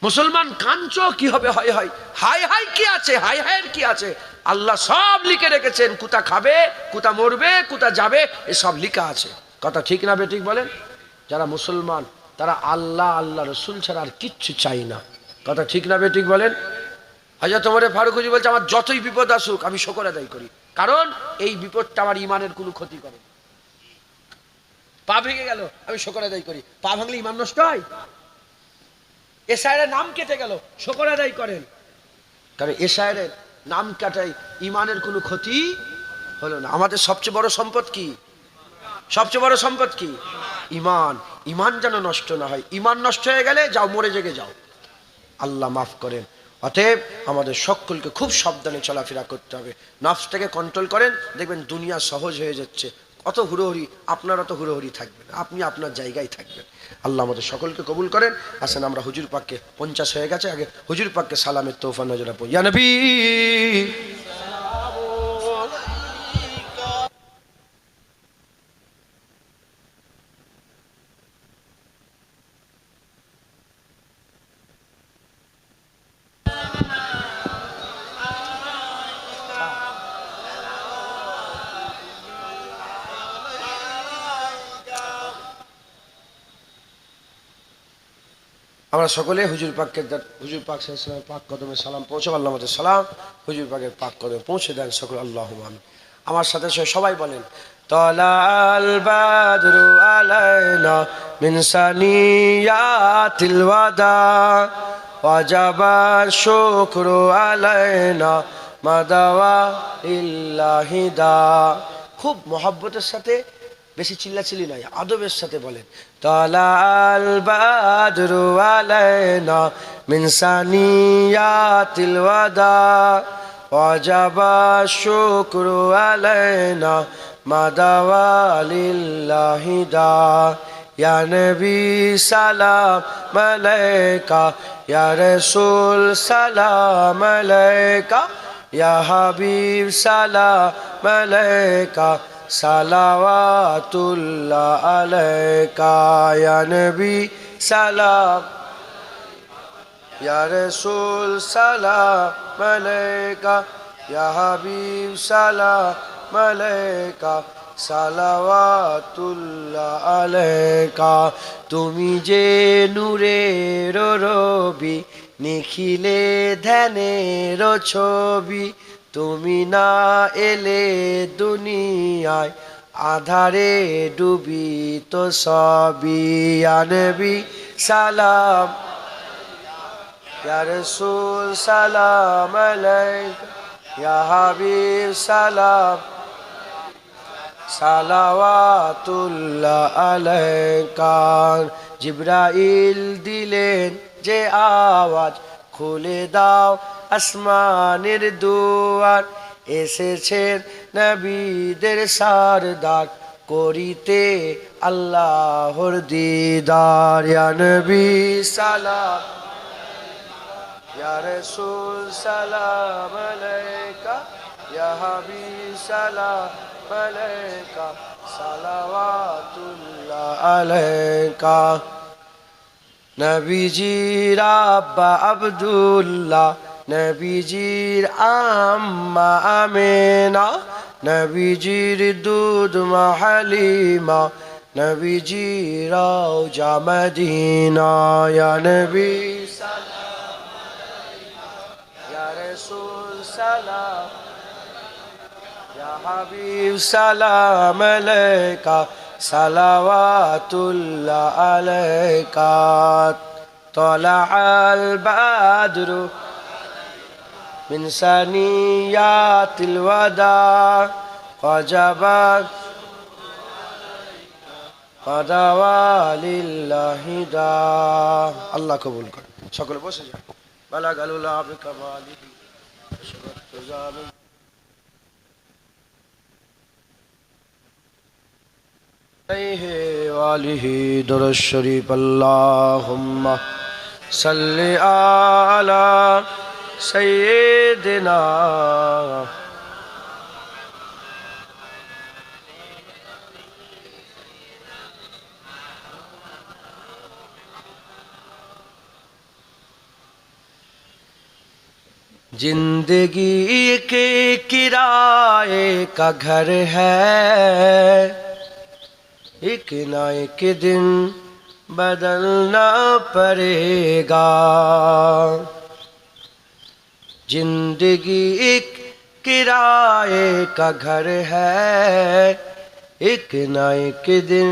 মুসলমান কাঁদছো, কি হবে? হয় হয় হাই হাই কি আছে? হাই হাইয়ের কি আছে? আল্লাহ সব লিখে রেখেছেন, কোথা খাবে, কোথা মরবে, কোথা যাবে, এসব লিখা আছে। কথা ঠিক না বেঠিক বলেন? যারা মুসলমান তারা আল্লাহ, আল্লাহ রসুল ছাড়া আর কিচ্ছু চাই না। কথা ঠিক না বেঠিক বলেন? হযরত ওমর ফারুক বলছে, আমার যতই বিপদ আসুক আমি শুকর আদায় করি, কারণ এই বিপদটা আমার ইমানের কোনো ক্ষতি করে। পা ভেঙে গেল, আমি শুকর আদায় করি। পা ভাঙলে ইমান নষ্ট হয়? এশায়ের নাম কেটে গেল, শুকর আদায় করেন, কারণ এশায়ের নাম কাটাই ইমানের কোনো ক্ষতি হলো না। আমাদের সবচেয়ে বড় সম্পদ কি? সবচেয়ে বড় সম্পদ কি? ইমান। ইমান যেন নষ্ট না হয়। ইমান নষ্ট হয়ে গেলে যাও, মরে জেগে যাও। আল্লাহ মাফ করেন। অতএব আমাদের সকলকে খুব সাবধানে চলাফেরা করতে হবে। নফসটাকে কন্ট্রোল করেন, দেখবেন দুনিয়া সহজ হয়ে যাচ্ছে। অত হুড়োহুড়ি, আপনার অত হুড়োহুড়ি থাকবে না, আপনি আপনার জায়গায় থাকবেন। আল্লাহ আমাদের সকলকে কবুল করেন। আসেন আমরা হুজুর পাককে, 50 হয়ে গেছে, আগে হুজুর পাককে সালামের তৌফা নজরা পড়ি। ইয়া নবী আমরা সকলে হুজুর পাককে, হুজুর পাক সাল্লাল্লাহু আলাইহি ওয়াসাল্লামের পাক কদমে সালাম পৌঁছে, আল্লাহ আমাদের সালাম হুজুর পাকের পাক কদমে পৌঁছে দেন সকল। আল্লাহুম্মা আমিন। আমার সাথে সবাই বলেন, তালাল বাদরু আলাইনা মিন সানিয়াতিল ওয়াদা ওয়াজাবা শুকরু আলাইনা মাদাওয়া ইল্লাহিদা। খুব মহব্বতের সাথে, বেশি চিল্লাচিল্লি নয়, আদবের সাথে বলেন, তালাল বাদরু আলাইনা মিন সানিয়াতিল ওয়াদা ওয়াজাবা শুকরু আলাইনা মাদাওয়া লিল্লাহিদা। ইয়া নবী সালাম আলাইকা, ইয়া রাসূল সালাম আলাইকা, ইয়া হাবিব সালাম আলাইকা, সালাওয়াতুল্লাহ আলাইকা। ইয়া নবী সালাম, ইয়া রাসূল সালাম আলাইকা, ইয়া হাবিব সালাম আলাইকা, সালাওয়াতুল্লাহ আলাইকা। তুমি যে নূরের রবি, নিখিলে ধ্যানের ছবি, তুমি না এলে দুনিয়ায় আধারে ডুবি তো সবই। ইয়া নবী সালাম, ইয়া রাসূল সালাম আলাইকা, ইয়া হাবিব সালাম, সালাওয়াতুল্লাহ আলাইকা। জিবরাইল দিলেন যে আওয়াজ, খুলে দাও আসমানের দুয়ার, এসেছেন নবীদের সারদার, করিতে আল্লাহর দিদার। ইয়া নবী সালাম, ইয়া রাসূল সালাম আলাইকা, ইয়া হাবিব সালাম আলাইকা, সালাওয়াতুল্লাহ আলাইকা। নবীজির আব্বা আব্দুল্লাহ, নবীজির আম্মা আমেনা, নবীজির দুধ মা হালিমা, নবীজির রওজা মদিনা। ইয়া নবী সালাম আলাইকা, ইয়া রাসূল সালাম, ইয়া হাবিব সালাম আলাইকা, সালাওয়াতুল্লাহ আলাইকা। তালাআল বাদরু মিন সানিয়াতিল ওয়াদা ওয়াজাবা মাদাওয়া লিল্লাহিদা। আল্লাহ কবুল করেন। সকলে বসে যান। বালাগালুল আবি কামালিহি ওয়াশরাতু জামি আলাইহি ওয়া আলিহি দুরূদ শরীফ। আল্লাহুম্মা সাল্লি আলা সাইয়্যিদিনা जिंदगी के किराए का घर है, एक ना एक दिन बदलना पड़ेगा। जिंदगी एक किराए का घर है, एक ना एक दिन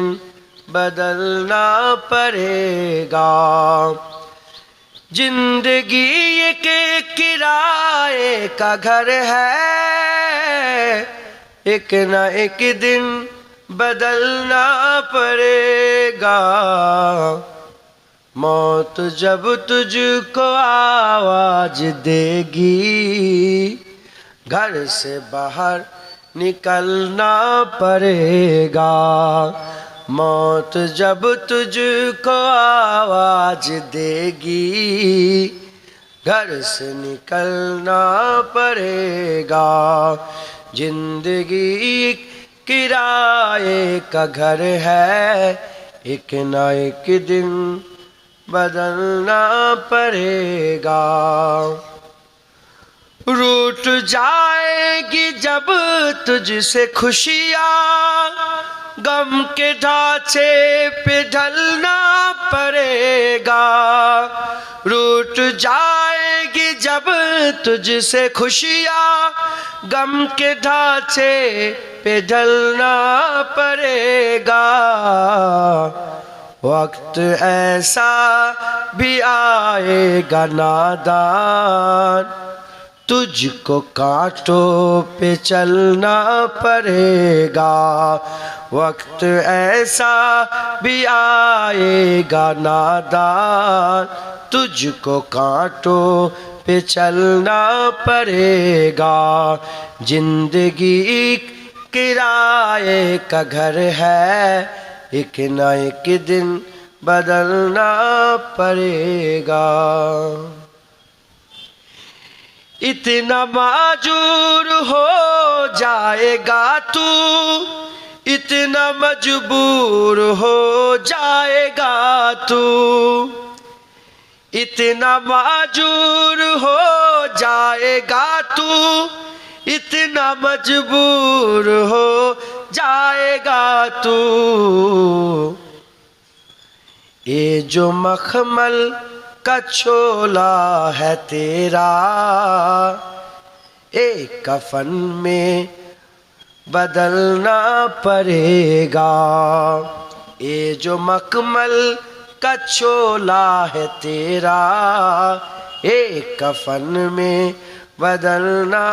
बदलना पड़ेगा। जिंदगी एक किराए का घर है, एक ना एक दिन बदलना पड़ेगा। मौत जब तुझको आवाज देगी, घर से बाहर निकलना पड़ेगा। मौत जब तुझको आवाज देगी, घर से निकलना पड़ेगा। जिंदगी किराए का घर है, एक ना एक दिन बदलना पड़ेगा। रूठ जाएगी जब तुझसे खुशियाँ, गम के ढांचे पे ढलना पड़ेगा। रूठ जाएगी जब तुझसे खुशियाँ, गम के ढांचे पे ढलना पड़ेगा। वक्त ऐसा भी आएगा नादान, तुझको कांटों पे चलना पड़ेगा। वक्त ऐसा भी आएगा नादान, तुझको कांटों पे चलना पड़ेगा। जिंदगी किराए का घर है, एक ना एक दिन बदलना पड़ेगा। इतना माजूर हो जाएगा तू, इतना मजबूर हो जाएगा तू। इतना माजूर हो जाएगा तू, इतना मजबूर हो जाएगा तू। ये जो मखमल का चोला है तेरा, एक कफन में बदलना पड़ेगा। ये जो मखमल का चोला है तेरा, एक कफन में बदलना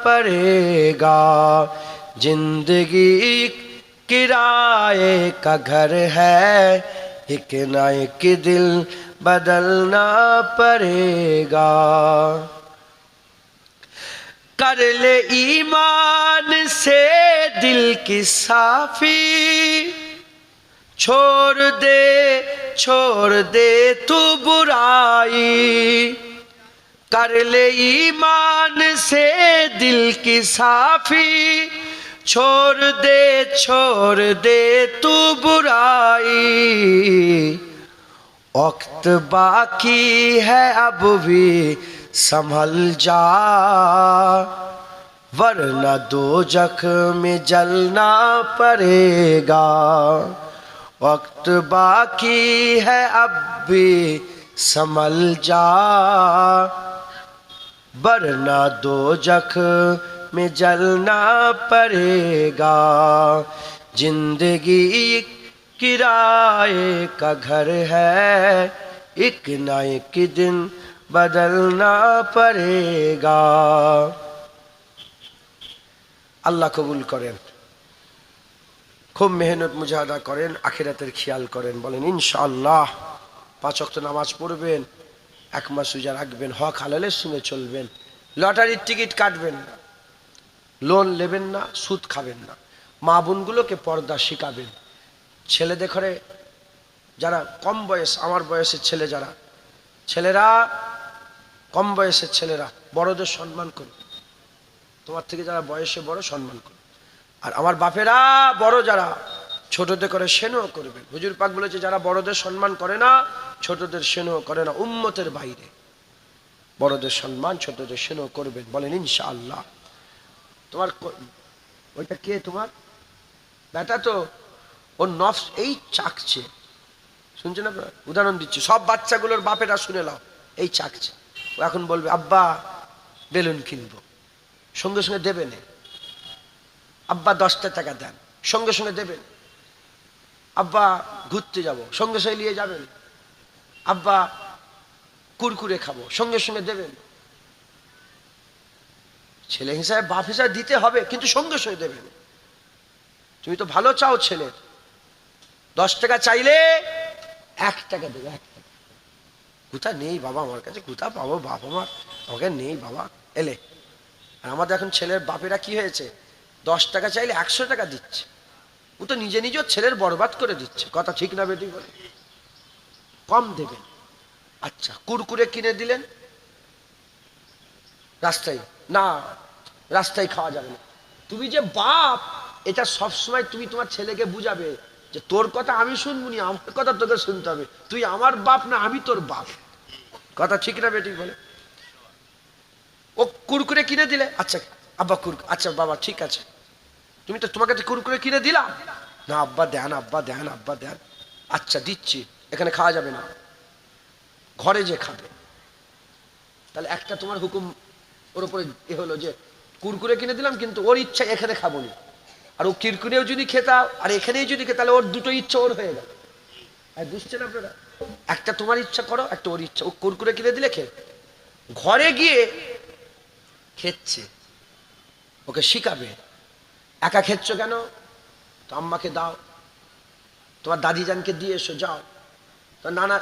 पड़ेगा। जिंदगी किराए का घर है, एक ना एक दिल बदलना पड़ेगा। कर ले ईमान से दिल की साफी, छोड़ दे तू बुराई। कर ले ईमान से दिल की साफी, छोड़ दे तू बुराई। वक्त बाकी है अब भी संभल जा, वरना दोजख में जलना पड़ेगा। वक्त बाकी है अब भी संभल जा, वरना दोजख में जलना पड़ेगा। जिंदगी किराए का घर है, एक ना एक दिन बदलना पड़ेगा। আল্লাহ কবুল করেন। খুব মেহনত মুজাহাদা করেন, আখিরাতের খেয়াল করেন। বলেন ইনশাআল্লাহ। 5 ওয়াক্ত নামাজ পড়বেন, 1 মাস রোজা রাখবেন, হক হালালের সঙ্গে চলবেন, লটারির টিকিট কাটবেন না, লোন নেবেন না, সুদ খাবেন না, মা বোনগুলোকে পর্দা শিখাবেন। ছেলেদের ঘরে যারা কম বয়স, আমার বয়সের ছেলে যারা, ছেলেরা কম বয়সের ছেলেরা বড়দের সম্মান করুন। তোমার থেকে যারা বয়সে বড় সম্মান করুন। আর আমার বাপেরা বড় যারা, ছোটদের করে স্নেহ করবেন। হুজুর পাক বলেছে যারা বড়দের সম্মান করে না, ছোটদের স্নেহ করে না, উম্মতের বাইরে। বড়দের সম্মান, ছোটদের স্নেহ করবেন। বলেন ইনশাআল্লাহ। তোমার ওইটা কে? তোমার বেটা তো ওর নফস এই চাকছে। শুনছেন আপনারা? উদাহরণ দিচ্ছি, সব বাচ্চাগুলোর বাপেরা শুনে নাও, এই চাকছে। ও এখন বলবে আব্বা বেলুন কিনবো, সঙ্গে সঙ্গে দেবেন। আব্বা 10টা টাকা দেন, সঙ্গে সঙ্গে দেবেন। আব্বা ঘুরতে যাব, সঙ্গে সঙ্গে নিয়ে যাবেন। আব্বা কুরকুরে খাবো, সঙ্গে সঙ্গে দেবেন। ছেলে হিসাবে বাপ হিসাবে দিতে হবে, কিন্তু সঙ্গে সঙ্গে দেবেন। তুমি তো ভালো চাও ছেলের, 10 টাকা চাইলে 1 টাকা দেবে। 1 টাকা কোথা নেই বাবা, আমার কাছে কোথা পাবো বাপ, আমার আমাকে নেই বাবা। এলে আর আমাদের এখন ছেলের বাপেরা কি হয়েছে, 10 টাকা চাইলে 100 টাকা দিচ্ছে। ও তো নিজে নিজেও ছেলের বরবাদ করে দিচ্ছে। কথা ঠিক না বেটি বলে? কম দেবেন। আচ্ছা, কুরকুরে কিনে দিলেন, রাস্তায় না, রাস্তায় খাওয়া যাবে না। তুমি যে বাপ, এটা সবসময় তুমি তোমার ছেলেকে বুঝাবে যে তোর কথা আমি শুনবো নি, আমার কথা তোকে শুনতে হবে। তুই আমার বাপ না, আমি তোর বাপ। কথা ঠিক না বেটি বলে? ও কুরকুরে কিনে দিলে, আচ্ছা আব্বা আচ্ছা বাবা ঠিক আছে, তোমাকে তো কুরকুরে কিনে দিলাম না, আব্বা দেন, আব্বা দেন, আব্বা দেন। আচ্ছা দিচ্ছি, এখানে খাওয়া যাবে না, ঘরে যে খাবে। তাহলে একটা তোমার হুকুম ওর উপরে এ হলো যে কুরকুরে কিনে দিলাম, কিন্তু ওর ইচ্ছা এখানে খাবো না। আর ও কিরকুরেও যদি খেতাম আর এখানেই যদি খেতে, তাহলে ওর দুটো ইচ্ছা ওর হয়ে গেল। আর বুঝছেন আপনারা? একটা তোমার ইচ্ছা করো, একটা ওর ইচ্ছা। ও কুরকুরে কিনে দিলে খেয়ে ঘরে গিয়ে খেচ্ছে, ওকে শিখাবে। একা খেচ্ছ কেন? তো আম্মাকে দাও, তোমার দাদি জানকে দিয়ে এসো, যাও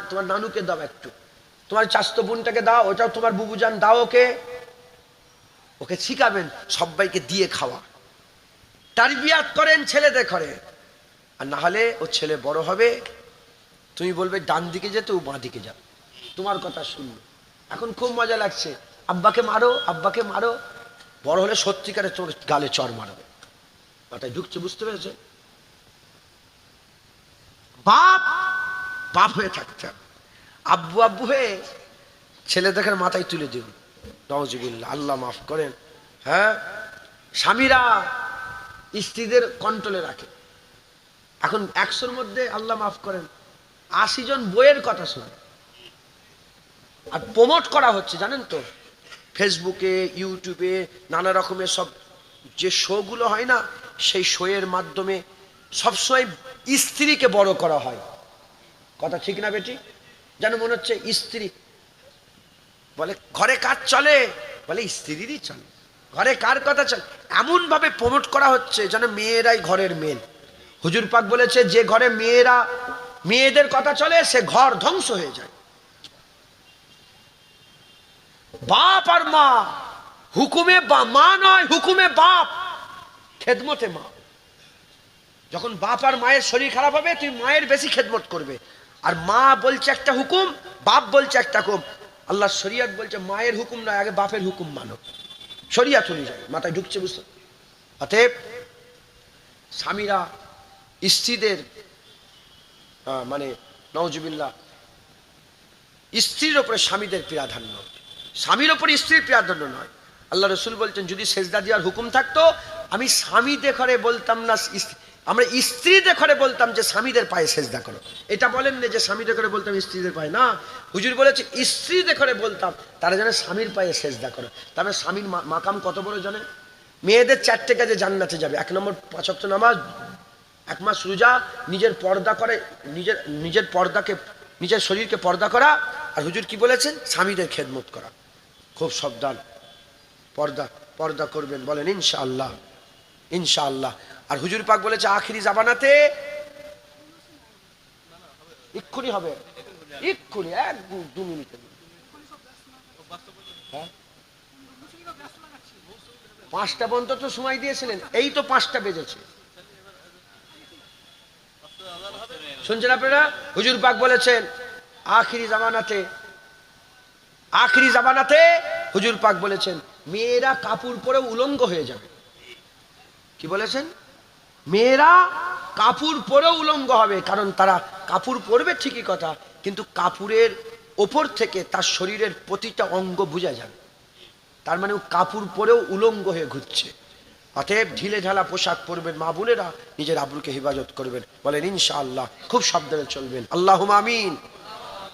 তোমার নানুকে দাও, একটু তোমার চাচতো বোনটাকে দাও, ওটাও তোমার বুবুজান দাও, ওকে শিখাবেন সবাইকে দিয়ে খাওয়া। তারবিয়াত করেন ছেলেদের ঘরে। আর না হলে ও ছেলে বড় হবে, তুমি বলবে ডান দিকে যেতে, ও বাঁ দিকে যাবে, তোমার কথা শুনবে। এখন খুব মজা লাগছে, আব্বাকে মারো, আব্বাকে মারো। বড় হলে সত্যিকারে তোর গালে চড় মারবে। মাথায় ঢুকছে, বুঝতে পেরেছে? বাপ বাপ হয়ে থাকতে হবে, আব্বু আব্বু হয়ে ছেলেদের মাথায় তুলে দিন। নাউজুবিল্লাহ, আল্লাহ মাফ করেন। হ্যাঁ, স্বামীরা স্ত্রীদের কন্ট্রোলে রাখে। এখন 100-র মধ্যে আল্লাহ মাফ করেন 80 জন বইয়ের কথা শুনে। আর প্রমোট করা হচ্ছে জানেন তো, ফেসবুকে, ইউটিউবে, নানা রকমের সব যে শোগুলো হয় না, সেই শোয়ের মাধ্যমে সবসময় স্ত্রীকে বড় করা হয়। কথা ঠিক না বেটি? যেন মনে হচ্ছে স্ত্রী বলে ঘরে কাজ চলে, বলে স্ত্রীরই চলে। ঘরে কার কথা চলে, এমন ভাবে প্রমোট করা হচ্ছে যেন মেয়েরাই ঘরের মেন। হুজুর পাক বলেছে, যে ঘরে মেয়েদের কথা চলে সে ঘর ধ্বংস হয়ে যায়। বাপ আর মা, হুকুমে মা নয়, হুকুমে বাপ, খেদমতে মা। যখন বাপ আর মায়ের শরীর খারাপ হবে, তুমি মায়ের বেশি খেদমত করবে। আর মা বলছে একটা হুকুম, বাপ বলছে একটা হুকুম। আল্লাহ শরিয়াত বলছে মায়ের হুকুম নয়, আগে বাপের হুকুম মানো। শরিয়াত অনুযায়ী মাথায় ঢুকছে, বুঝতে? অতএব স্বামীরা স্ত্রীদের মানে নাউজুবিল্লাহ, স্ত্রীর ওপরে স্বামীদের প্রাধান্য, স্বামীর ওপরে স্ত্রীর প্রাধান্য নয়। আল্লাহ রসুল বলছেন, যদি সেজদা দেওয়ার হুকুম থাকতো, আমি স্বামীদের ঘরে বলতাম না, আমরা স্ত্রীদের ঘরে বলতাম যে স্বামীদের পায়ে সেজদা করো। এটা বলেন না যে স্বামীদের ঘরে বলতাম স্ত্রীদের পায়ে, না, হুজুর বলেছে স্ত্রীদের ঘরে বলতাম, তারা যেন স্বামীর পায়ে সেজদা করো। তারপরে স্বামীর মাকাম কত বড় জানে? মেয়েদের 4টে কাজে জান্নাতে যাবে। 1 নম্বর 5 ওয়াক্ত নামাজ, 1 মাস রোজা, নিজের পর্দা করে, নিজের পর্দাকে, নিজের শরীরকে পর্দা করা। আর হুজুর কি বলেছেন? স্বামীদের খেদমত করা। খুব সাবধান, পর্দা করবেন, বলেন ইনশাআল্লাহ, ইনশাআল্লাহ। আর হুজুর পাক বলেছে আখিরি জামানাতে, এক্ষুনি হবে, এক্ষুনি 1-2 মিনিটে। হ্যাঁ, 5টা পর্যন্ত তো সময় দিয়েছিলেন, এই তো 5টা বেজেছে। শুনছেন আপনারা? হুজুর পাক বলেছেন আখিরি জামানাতে হুজুর পাক বলেছেন মেয়েরা কাপড় পরে উলঙ্গ হয়ে যাবে। কি বলেছেন? মেয়েরা কাপড় পরেও উলঙ্গ হবে। কারণ তারা কাপড় পরবে ঠিকই কথা, কিন্তু কাপড়ের ওপর থেকে তার শরীরের প্রতিটা অঙ্গ বোঝা যাবে। তার মানে ও কাপড় পরেও উলঙ্গ হয়ে ঘুরছে। অতএব ঢিলে ঢালা পোশাক পরবেন মা বোনেরা, নিজের আব্রুকে হেফাজত করবেন, বলেন ইনশাআল্লাহ। খুব সাবধানে চলবেন, আল্লাহুম্মা আমিন।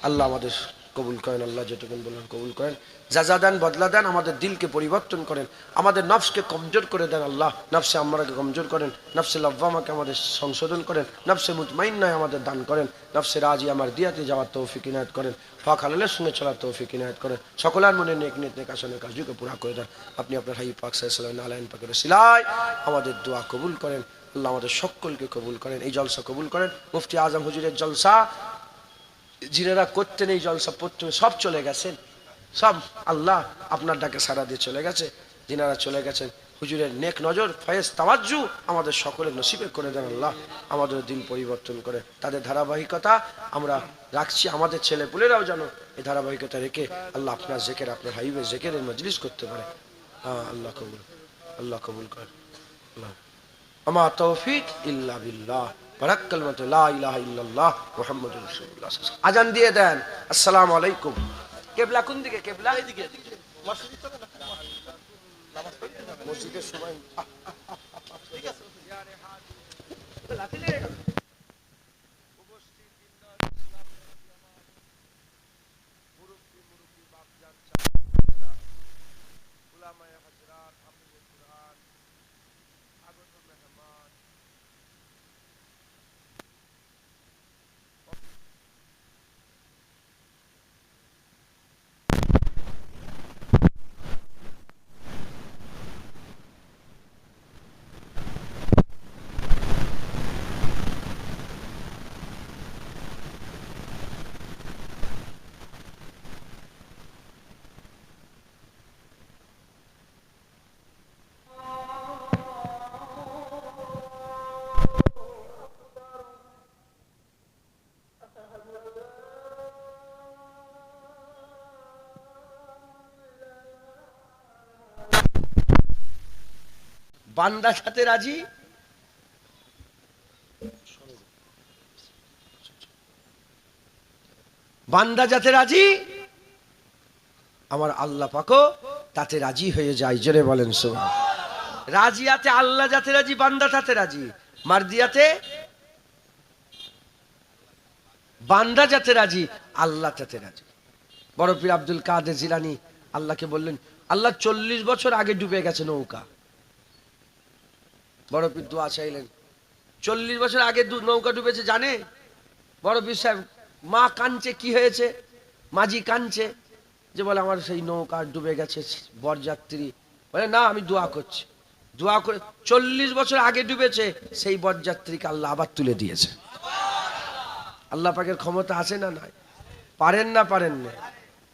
আল্লাহ আমাদের কবুল করেন, আল্লাহ যেটুকুন বলেন কবুল করেন। যা দেন বদলা দেন, আমাদের দিলকে পরিবর্তন করেন, আমাদের নফসকে কমজোর করে দেন। আল্লাহ নফসে আম্মারাকে কমজোর করেন, নফসে লব্বামাকে আমাদের সংশোধন করেন, নফসে মুতমাইন্নায় আমাদের দান করেন, নফসে রাজি আমার দিয়াতে যাওয়ার তৌফিক ইনায়েত করেন, হক হালালের সঙ্গে চলার তৌফিক ইনায়েত করেন, সকলের মনে নেক নিয়ত নেক আশা নেক আরজুকে পুরা করে দেন। আপনি আপনার হাবিব পাক সাল্লাল্লাহু আলাইহি পাকের ওসিলায় আমাদের দোয়া কবুল করেন। আল্লাহ আমাদের সকলকে কবুল করেন, এই জলসা কবুল করেন। মুফতি আজম হুজুরের জলসা যিনারা করতেন, এই জলসা পড়তে সব চলে গেছেন, সব আল্লাহ আপনার ডাকে সাড়া দিয়ে চলে গেছে। যিনারা চলে গেছেন হুজুরের নেক নজর ফয়েজ তাওয়াজ্জু আমাদের সকলের নসিবে করে দেন আল্লাহ। আমাদের দিন পরিবর্তন করে তাদের ধারাবাহিকতা আমরা রাখছি, আমাদের ছেলেপুলেরাও যেন এই ধারাবাহিকতা রেখে আল্লাহ আপনার জেকের, আপনার হাইবে জেকের মজলিস করতে পারে। আল্লাহ কবুল, আল্লাহ কবুল করে। আল্লাহ আমা তৌফিক ইল্লা বিল্লাহ, বারাকাল্লাহু লা ইলাহা ইল্লাল্লাহ মুহাম্মাদুর রাসূলুল্লাহ। আজান দিয়ে দেন। আসসালামু আলাইকুম। কিবলা কোন দিকে? কিবলা এইদিকে। মসজিদের সময় ঠিক আছে। বান্দা সাথে রাজি, বান্দা যাতে রাজি আমার আল্লাহ পাকও তাতে রাজি হয়ে যায়। জোরে বলেন সুবহান। রাজিয়াতে আল্লাহ যাতে রাজি, বান্দা তাতে রাজি। মারদিয়াতে বান্দা যাতে রাজি, আল্লাহ তাতে রাজি। বড় পীর আব্দুল কাদের জিলানী আল্লাহকে বললেন, আল্লাহ 40 বছর আগে ডুবে গেছে নৌকা। বড় পীর দোয়া চাইলেন, 40 বছর আগে নৌকা ডুবেছে জানে? বড় পীর সাহেব মা কাঁদছে, কি হয়েছে? মাঝি কাঁদছে যে বলে আমার সেই নৌকা ডুবে গেছে, বরযাত্রী বলে না আমি দোয়া করছি। দোয়া করে 40 বছর আগে ডুবেছে সেই বরযাত্রীকে আল্লাহ আবার তুলে দিয়েছে। আল্লাহ পাকের ক্ষমতা আছে না নাই? পারেন না? পারেন না?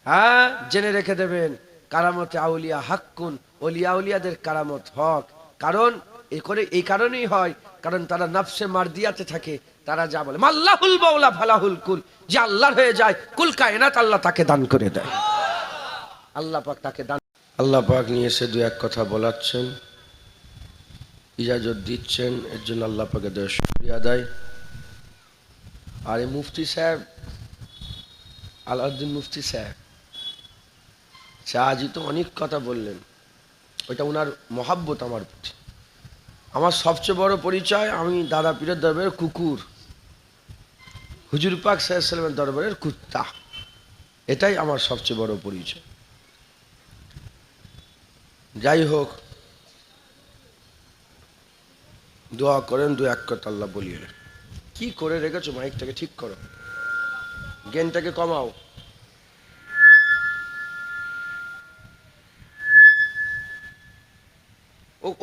হ্যাঁ, জেনে রেখে দেবেন কারামতে আউলিয়া হাক্কুন, ওলিয়া উলিয়াদের কারামত হক। কারণ এই কারণেই হয়, কারণ তারা নফসে মারদিয়াতে থাকে। তারা যা বলে মাল্লাহুল মাওলা ফালাহুল কুল, যে আল্লাহর হয়ে যায় কুল কায়নাত আল্লাহ তাকে দান করে দেয়। আল্লাহ পাক তাকে দান, আল্লাহ পাক নিয়ে এসে দু এক কথা বলাচ্ছেন, ইজাজত দিচ্ছেন, এর জন্য আল্লাহ পাকে দেয় শুকরিয়া আদায়। আর এই মুফতি সাহেব আলাউদ্দিন মুফতি সাহেব আজই তো অনেক কথা বললেন, ওইটা ওনার মহাব্বত আমার প্রতি। আমার সবচেয়ে বড় পরিচয়, আমি দাদা পীরের দরবারের কুকুর, হুজুর পাক সাল্লাল্লাহু আলাইহি ওয়াসাল্লামের দরবারের কুত্তা। এটাই আমার সবচেয়ে বড় পরিচয়। যাই হোক, দোয়া করেন, দু এক কথা আল্লাহ বলিয়ে। কি করে রেখেছো? মাইকটাকে ঠিক করো, গেনটাকে কমাও।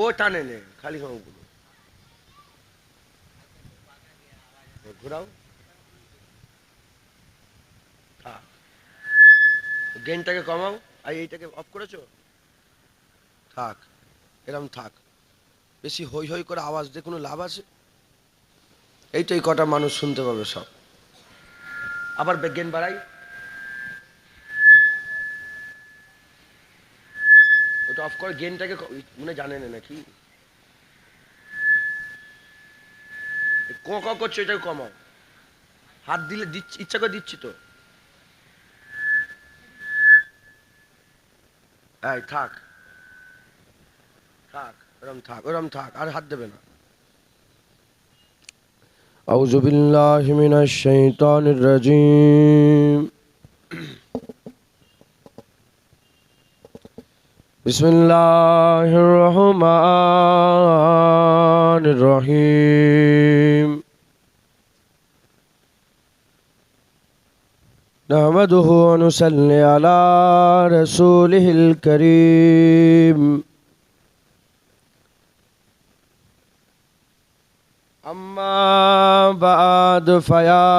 ও টানে নে, খালি হাওগুলো ঘোরাও। গেনটাকে কমাও। আর এইটাকে অফ করেছো? থাক, এরম থাক। বেশি হই হই করে আওয়াজ দিয়ে কোনো লাভ আছে? এইটাই কটা মানুষ শুনতে পাবে সব। আবার গেন বাড়াই। ওটা অফ করে গেনটাকে মনে জানে না নাকি? ক করছো, এটাকে কমাও। হাত দিলে দিচ্ছি, ইচ্ছা করে দিচ্ছি তো। এই থাক থাক, ওরম থাক, ওরম থাক, আর হাত দেবে না। আউযু বিল্লাহি মিনাশ শাইতানির রাজীম। বিসমিল্লাহির রহমানির রহিম। نحمده ونصلي على رسوله الكريم. أما بعد فيا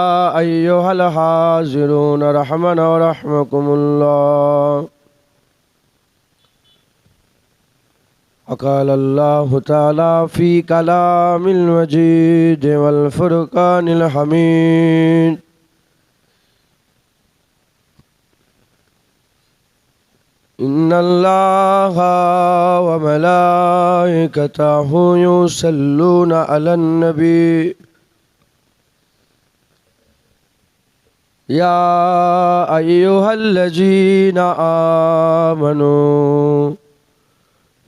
أيها الحاضرون رحمنا ورحمكم الله. وقال الله تعالى في كلام المجيد والفرقان الحميد إن الله وملائكته يصلون على النبي يا أيها الذين آمنوا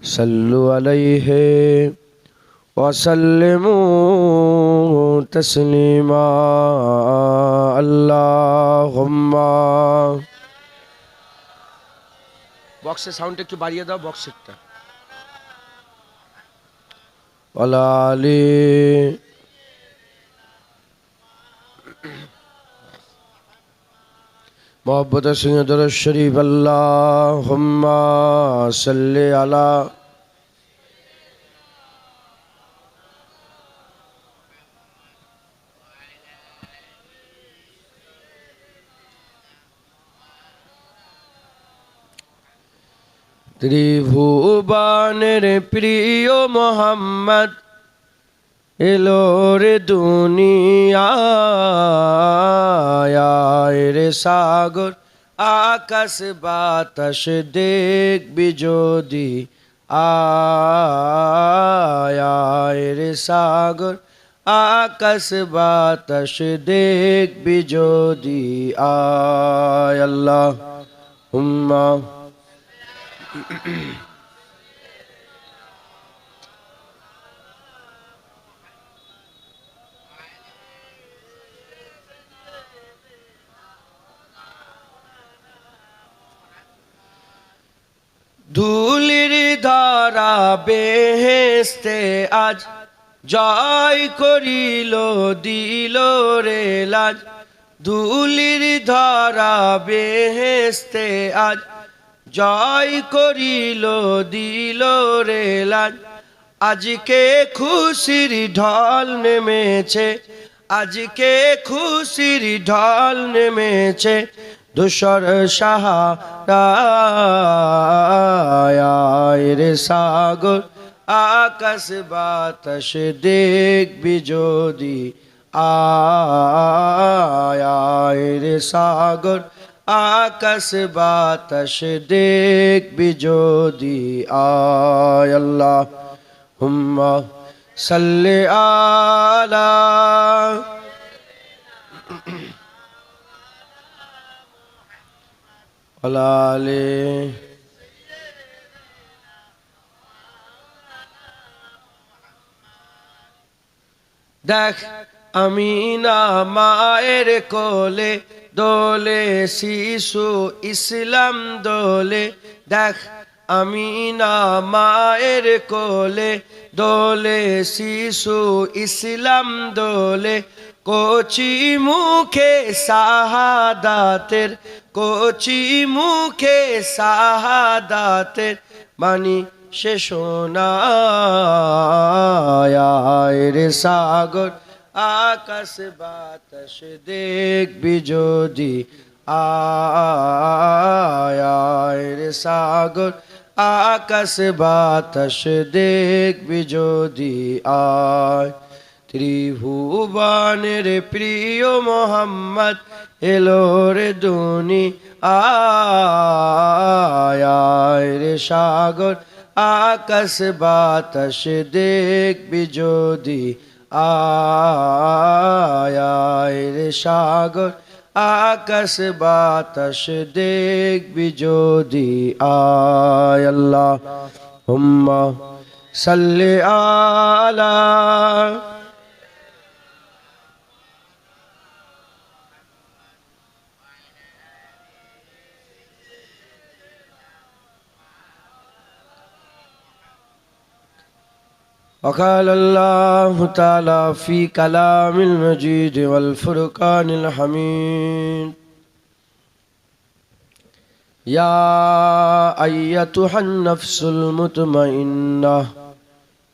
صلوا عليه وسلموا تسليما اللهم বক্সের সাউন্ডটা একটু বাড়িয়ে দাও বক্সেরটা ওয়ালা আলি मोहब्बत सिंह दरुद शरीफ अल्लाहुम्मा सल्ली अला त्रिभुवनेर प्रिय मोहम्मद এলো রে দুনিয়ায় রে সাগর আকাশ বাতাস দেখবি যদি আয় রে সাগর আকাশ বাতাস দেখবি যদি আয় আল্লাহ হুম্মা ধুলির ধারা বেহেস্তে আজ জয় করিল দিল রে লাজ ধুলির ধারা বেহেস্তে আজ জয় করিল দিল রে লাজ আজকে খুশির ঢল নেমেছে আজকে খুশির ঢল নেমেছে দুশর সাহারায় রে সাগর আকাশ বাতাস দেখবি যদি আয় রে সাগর আকাশ বাতাস দেখবি যদি আয় আল্লাহ হুম্মা সাল্লি আলা আলালে দেখ আমিনা মায়ের কোলে দোলে শিশু ইসলাম দোলে দেখ আমিনা মায়ের কোলে দোলে শিশু ইসলাম দোলে কোচি মুখে শাহাদাতের কোচি মুখে শাহাদাতের বাণী সে শোনায় রে সাগর আকাশ বাতাস দেখবি যদি আয় রে সাগর আকাশ বাতাস দেখবি যদি আয় ত্রিভুবনের প্রিয় মোহাম্মদ এলো রে দুনিয়ায় রে সাগর আকাশ বাতাস দেখবি যদি আয় রে সাগর আকাশ বাতাস দেখবি যদি আয় আল্লাহ হুম্মা সাল্লি আলা وقال الله تعالى في كلام المجيد والفرقان الحميد يا أيتها النفس المطمئنة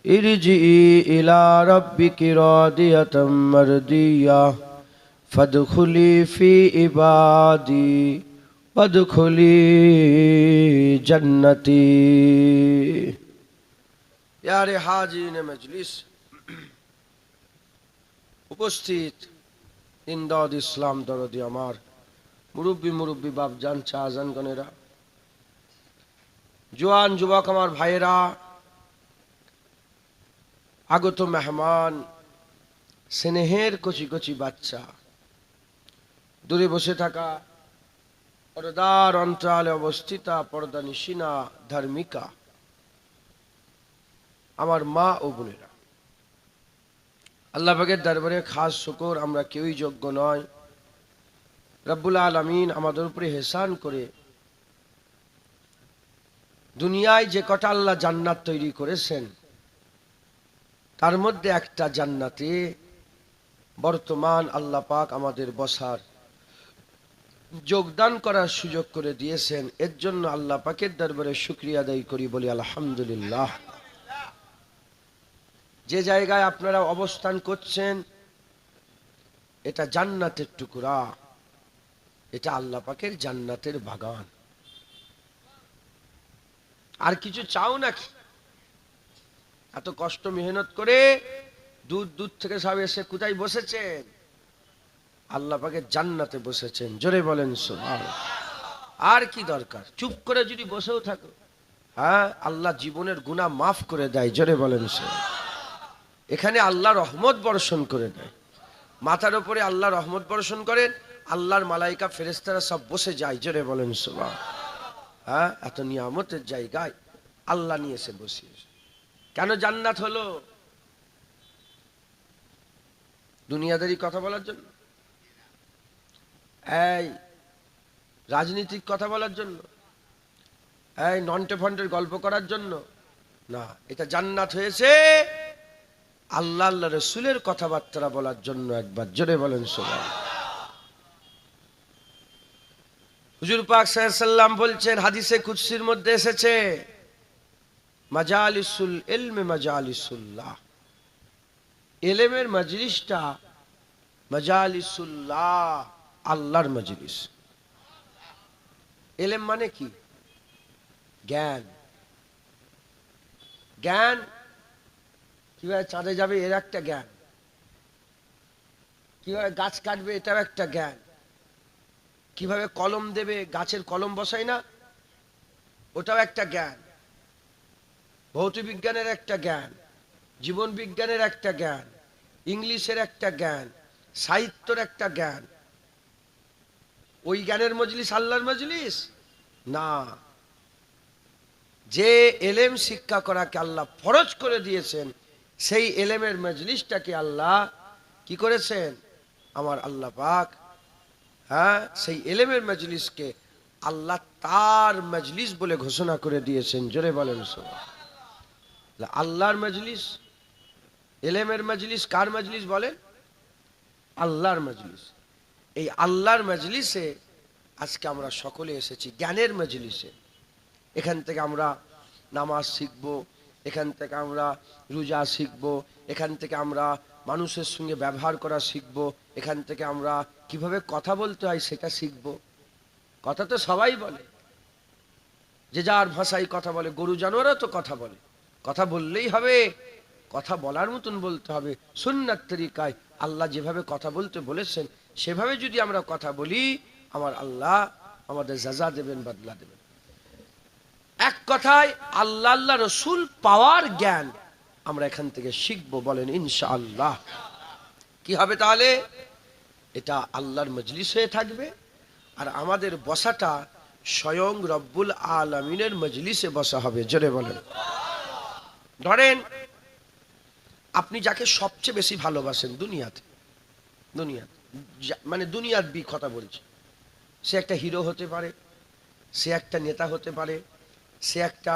ارجعي إلى ربك راضية مرضية فادخلي في عبادي وادخلي جنتي প্যারে হাজিরিন মজলিস, উপস্থিত ইমদাদ ইসলাম দরদি আমার মুরব্বী বাপজান শাহজান গনেরা, জোয়ান যুবক আমার ভাইয়েরা, আগত মেহমান, স্নেহের কচি কচি বাচ্চা, দূরে বসে থাকা পর্দার অন্তরালে অবস্থিতা পর্দা নিশিনা ধার্মিকা আমার মা ও বোনেরা, আল্লাহ পাকের দরবারে খাস শুকর, আমরা কেউই যোগ্য নয়। রব্বুল আলামিন আমাদের উপরে হেসান করে দুনিয়ায় যে কটা আল্লাহ জান্নাত তৈরি করেছেন তার মধ্যে একটা জান্নাতে বর্তমান আল্লাহ পাক আমাদের বসার যোগদান করার সুযোগ করে দিয়েছেন। এর জন্য আল্লাহ পাকের দরবারে শুকরিয়া আদায় করি, বলি আলহামদুলিল্লাহ। যে জায়গায় আপনারা অবস্থান করছেন এটা জান্নাতের টুকরা, এটা আল্লাহ পাকের জান্নাতের বাগান। আর কিছু চাও নাকি? এত কষ্ট মেহনত করে দূর দূর থেকে সব এসে কোথায় বসেছেন? আল্লাহ পাকের জান্নাতে বসেছেন। জোরে বলেন সুবহানাল্লাহ। আর কি দরকার? চুপ করে যদি বসেও থাকো, হ্যাঁ, আল্লাহ জীবনের গুনাহ মাফ করে দেয়। জোরে বলেন সুবহানাল্লাহ। এখানে আল্লাহ রহমত বর্ষণ করে দেয়, মাথার উপরে আল্লাহ রহমত বর্ষণ করেন, আল্লাহর মালাইকা ফেরেশতারা সব বসে যায়। জোরে বলেন সুবহানাল্লাহ। হ্যাঁ, এত নিয়ামতের জায়গায় আল্লাহ নিয়ে এসে বসিয়েছে। কেন জান্নাত হলো? দুনিয়াদারি কথা বলার জন্য? এই রাজনীতিক কথা বলার জন্য? এই নন্টে ফন্টের গল্প করার জন্য না, এটা জান্নাত হয়েছে আল্লাহ আল্লাহ রসুলের কথাবার্তা বলার জন্য। একবার জোরে বলেন সুবহানাল্লাহ। হুজুর পাক সাল্লাল্লাহু আলাইহি ওয়াসাল্লাম বলছেন, হাদিসে কুদসির মধ্যে এসেছে, মাজালিসুল ইলমি মাজালিসুল্লাহ, ইলমের মজলিসটা মাজালিসুল্লাহ, আল্লাহর মজলিস। ইলম মানে কি? জ্ঞান। জ্ঞান কিভাবে চাঁদে যাবে এর একটা জ্ঞান, কিভাবে গাছ কাটবে এটাও একটা জ্ঞান, কিভাবে কলম দেবে, গাছের কলম বসাই না, ওটাও একটা জ্ঞান, ভৌত বিজ্ঞানের একটা জ্ঞান, জীবন বিজ্ঞানের একটা জ্ঞান, ইংলিশের একটা জ্ঞান, সাহিত্যের একটা জ্ঞান। ওই জ্ঞানের মজলিস আল্লাহর মজলিস না। যে এলেম শিক্ষা করাকে আল্লাহ ফরজ করে দিয়েছেন সেই এলেমের মজলিসটাকে আল্লাহ কি করেছেন? আমার আল্লাহ পাক, হ্যাঁ, সেই এলেমের মজলিসকে আল্লাহ তার মজলিস বলে ঘোষণা করে দিয়েছেন। জোরে বলেন সুবহানাল্লাহ। আল্লাহর মজলিস, এলেমের মজলিস কার মজলিস বলেন? আল্লাহর মজলিস। এই আল্লাহর মজলিসে আজকে আমরা সকলে এসেছি, জ্ঞানের মজলিসে। এখান থেকে আমরা নামাজ শিখব, এখান থেকে আমরা রোজা শিখব, এখান থেকে আমরা মানুষের সঙ্গে ব্যবহার করা শিখব, এখান থেকে আমরা কিভাবে কথা বলতে হয় সেটা শিখব। কথা তো সবাই বলে, যে যার ভাষায় কথা বলে, গরু জানোয়ারও তো কথা বলে। কথা বললেই হবে, কথা বলার মতন বলতে হবে, সুন্নাত তরিকায়। আল্লাহ যেভাবে কথা বলতে বলেছেন সেভাবে যদি আমরা কথা বলি, আমার আল্লাহ আমাদের সাজা দেবেন, বদলা দেবেন। এক কথায় আল্লাহ আল্লাহ রসুল পাওয়ার জ্ঞান আমরা এখান থেকে শিখব। বলেন ইনশাআল্লাহ। কি হবে তাহলে? এটা আল্লাহর মজলিস হয়ে থাকবে, আর আমাদের বসাটা স্বয়ং রব্বুল আলামিনের মজলিসে বসা হবে। জোরে বলেন। ধরেন আপনি যাকে সবচেয়ে বেশি ভালোবাসেন দুনিয়াতে, মানে দুনিয়ার কথা বলছি, সে একটা হিরো হতে পারে, সে একটা নেতা হতে পারে, সে একটা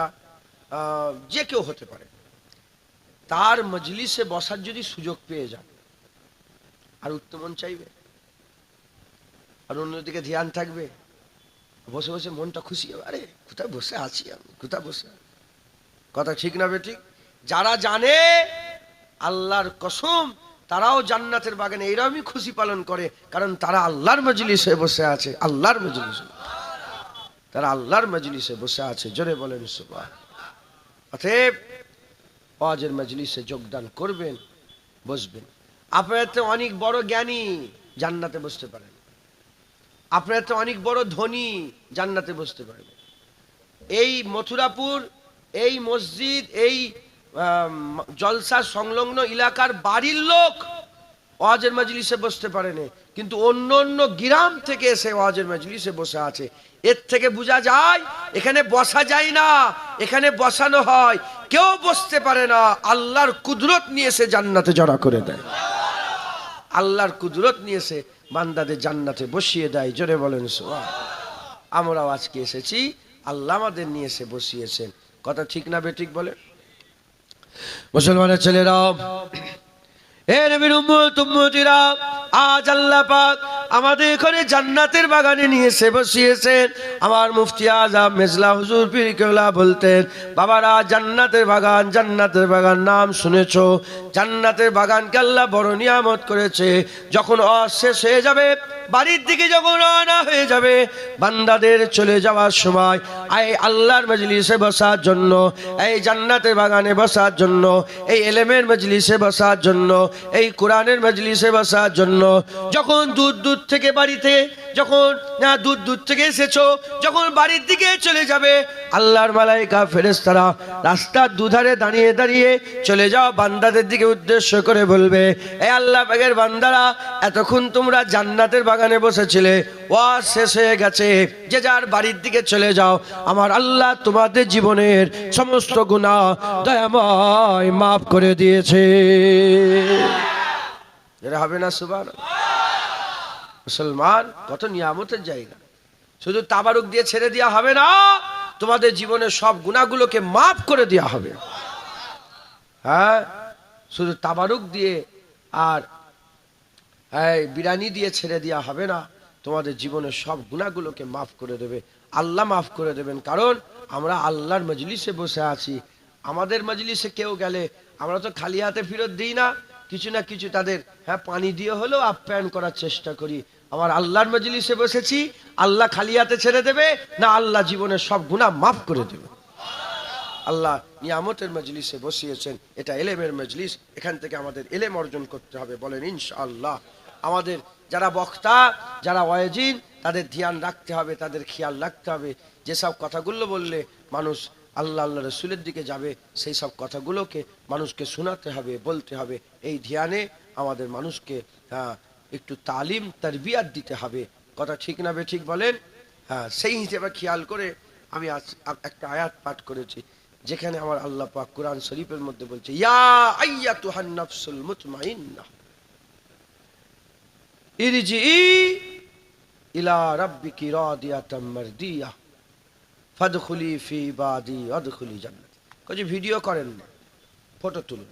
যে কেউ হতে পারে। তার মজলিসে বসার যদি সুযোগ পেয়ে যান, আর উঠতে মন চাইবে, আর অন্যদিকে ধ্যান থাকবে, বসে বসে মনটা খুশি হবে, আরে কোথায় বসে আছি আমি, কোথায় বসে। কথা ঠিক না বেঠিক? যারা জানে আল্লাহর কসম, তারাও জান্নাতের বাগানে এইরকমই খুশি পালন করে, কারণ তারা আল্লাহর মজলিসে বসে আছে। আল্লাহর মজলিসে, তারা আল্লাহর মজলিসে বসে আছে। জোরে বলেন সুবহানাল্লাহ। অতএব ওয়াজের মজলিসে যোগদান করবেন, বসবেন। আপনারা তো অনেক বড় জ্ঞানী, জান্নাতে বসতে পারেন। আপনারা তো অনেক বড় ধনী, জান্নাতে বসতে পারবেন। এই মথুরাপুর, এই মসজিদ, এই জলসা সংলগ্ন এলাকার বাড়ির লোক ওয়াজের মজলিসে বসতে পারেনি, কিন্তু অন্য অন্য গ্রাম থেকে এসে ওয়াজের মজলিসে বসে আছে। এর থেকে বোঝা যায় এখানে বসা যায় না, এখানে বসানো হয়। কেউ বসতে পারে না, আল্লাহর কুদরত নিয়ে এসে জান্নাতে জড়া করে দেয়। আল্লাহর কুদরত নিয়ে এসে বান্দাদের জান্নাতে বসিয়ে দেয়। জোরে বলেন সুবহান। আমরাও আজকে এসেছি, আল্লাহ আমাদের নিয়ে এসে বসিয়েছেন। কথা ঠিক না বেঠিক বলে? মুসলমানের ছেলেরা, এ নবীর উম্মত উম্মতিরা, আজ আল্লাহ পাক আমাদের এখানে জান্নাতের বাগানে নিয়ে এসে বসিয়েছেন। আমার মুফতি আজম মেজলা হুজুর পীর কেবলা বলতেন, বাবারা জান্নাতের বাগান, জান্নাতের বাগান নাম শুনেছো? জান্নাতের বাগানকে আল্লাহ বড় নিয়ামত করেছে। যখন শেষ হয়ে যাবে, বাড়ির দিকে যখন রওনা হয়ে যাবে, বান্দাদের চলে যাওয়ার সময় এই আল্লাহর মজলিসে বসার জন্য, এই জান্নাতের বাগানে বসার জন্য, এই এলেমের মজলিসে বসার জন্য, এই কোরআনের মজলিসে বসার জন্য, যখন দূর দূর থেকে বাড়িতে, যখন দূর দূর থেকে এসেছো, যখন বাড়ির দিকে চলে যাবে, আল্লাহর মালাইকা ফেরেশতারা রাস্তার দুধারে দাঁড়িয়ে দাঁড়িয়ে চলে যাও বান্দাদের দিকে উদ্দেশ্য করে বলবে, এই আল্লাহ পাকের বান্দারা, এতক্ষণ তোমরা জান্নাতের বাগানে বসেছিলে, ওয়াজ শেষ হয়ে গেছে, যে যার বাড়ির দিকে চলে যাও। আমার আল্লাহ তোমাদের জীবনের সমস্ত গুনাহ দয়াময় মাফ করে দিয়েছে। এটা হবে না সুবহানাল্লাহ? মুসলমান, কত নিয়ামতের জায়গা। শুধু তাবারুক দিয়ে ছেড়ে দেওয়া হবে না, তোমাদের জীবনের সব গুনাহগুলোকে মাফ করে দেওয়া হবে। হ্যাঁ, শুধু তাবারুক দিয়ে আর বিরানি দিয়ে ছেড়ে দেওয়া হবে না, তোমাদের জীবনের সব গুনাহগুলোকে মাফ করে দেবে আল্লাহ। মাফ করে দেবেন, কারণ আমরা আল্লাহর মজলিসে বসে আছি। আমাদের মজলিসে কেউ গেলে আমরা তো খালি হাতে ফেরত দিই না, কিছু না কিছু তাদের পানি দিয়ে হলেও আপ্যায়ন করার চেষ্টা করি। আমার আল্লাহর মজলিসে বসেছি, আল্লাহ খালি হাতে ছেড়ে দেবে না, আল্লাহ জীবনের সব গুনাহ মাফ করে দেবে। আল্লাহ নিয়ামতের মজলিসে বসিয়েছেন, এটা এলেমের মজলিস। এখান থেকে আমাদের এলেম অর্জন করতে হবে, বলেন ইনশাআল্লাহ। আমাদের যারা বক্তা, যারা ওয়াজিন, তাদের ধ্যান রাখতে হবে, তাদের খেয়াল রাখতে হবে। যেসব কথাগুলো বললে মানুষ আল্লাহ আল্লাহ রসুলের দিকে যাবে, সেই সব কথাগুলোকে মানুষকে শোনাতে হবে, বলতে হবে। এই ধ্যানে আমাদের মানুষকে একটু তালিম তারবিয়াত দিতে হবে। কথা ঠিক না বেঠিক বলেন? হ্যাঁ, সেই হিসেবে খেয়াল করে আমি আজ একটা আয়াত পাঠ করেছি, যেখানে আমার আল্লাহ পাক কোরআন শরীফের মধ্যে বলছে, ইয়া আইয়াতুহান নাফসুল মুতমাইন্নাহ ইরজিই ইলা রাব্বিকি রাদিয়াতাম মারদিয়াহ ফাদখুলি ফি ইবাদি ওয়াদখুলি জান্নাতি। কই ভিডিও করেন না, ফটো তুলুন।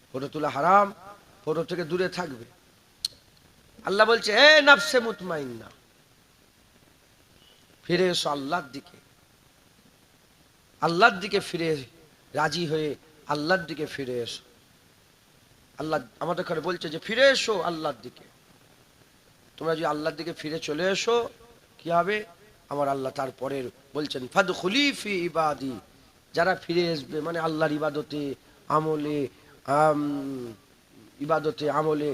ফটো তোলা হারাম, ফটো থেকে দূরে থাকবে। আল্লাহ বলছে, হে নফসে মুতমাইন্না, ফিরে এসো আল্লাহর দিকে। আল্লাহর দিকে ফিরে রাজি হয়ে আল্লাহর দিকে ফিরে এসো। আল্লাহ আমাদের ঘরে বলছে যে ফিরে এসো আল্লাহর দিকে। তোমরা যদি আল্লাহর দিকে ফিরে চলে এসো, কি হবে? আমার আল্লাহ তারপরে বলছেন, ফাদখুলি ফি ইবাদি, যারা ফিরে আসবে, মানে আল্লাহর ইবাদতে আমলে, ইবাদতে আমলে,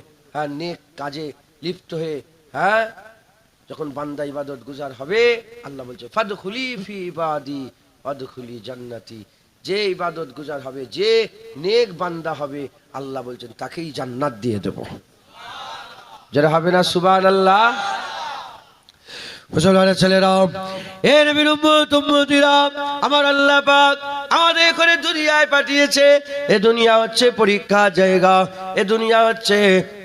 নেক কাজে লিপ্ত হয়ে, যখন বান্দা ইবাদত গুজার হবে, আল্লাহ বলছে ফাদখুলি ফি ইবাদি ওয়াদখুলি জান্নাতি। যে ইবাদত গুজার হবে, যে নেক বান্দা হবে, আল্লাহ বলছেন তাকেই জান্নাত দিয়ে দেব। যারা হবে না সুবহানাল্লাহ? মুসলমানের ছেলেরা, এ নবীর উম্মত উম্মতিরা, আমার আল্লাহ পাক আমাদের এখানে দুনিয়ায় পাঠিয়েছে। এ দুনিয়া হচ্ছে পরীক্ষার জায়গা, এ দুনিয়া হচ্ছে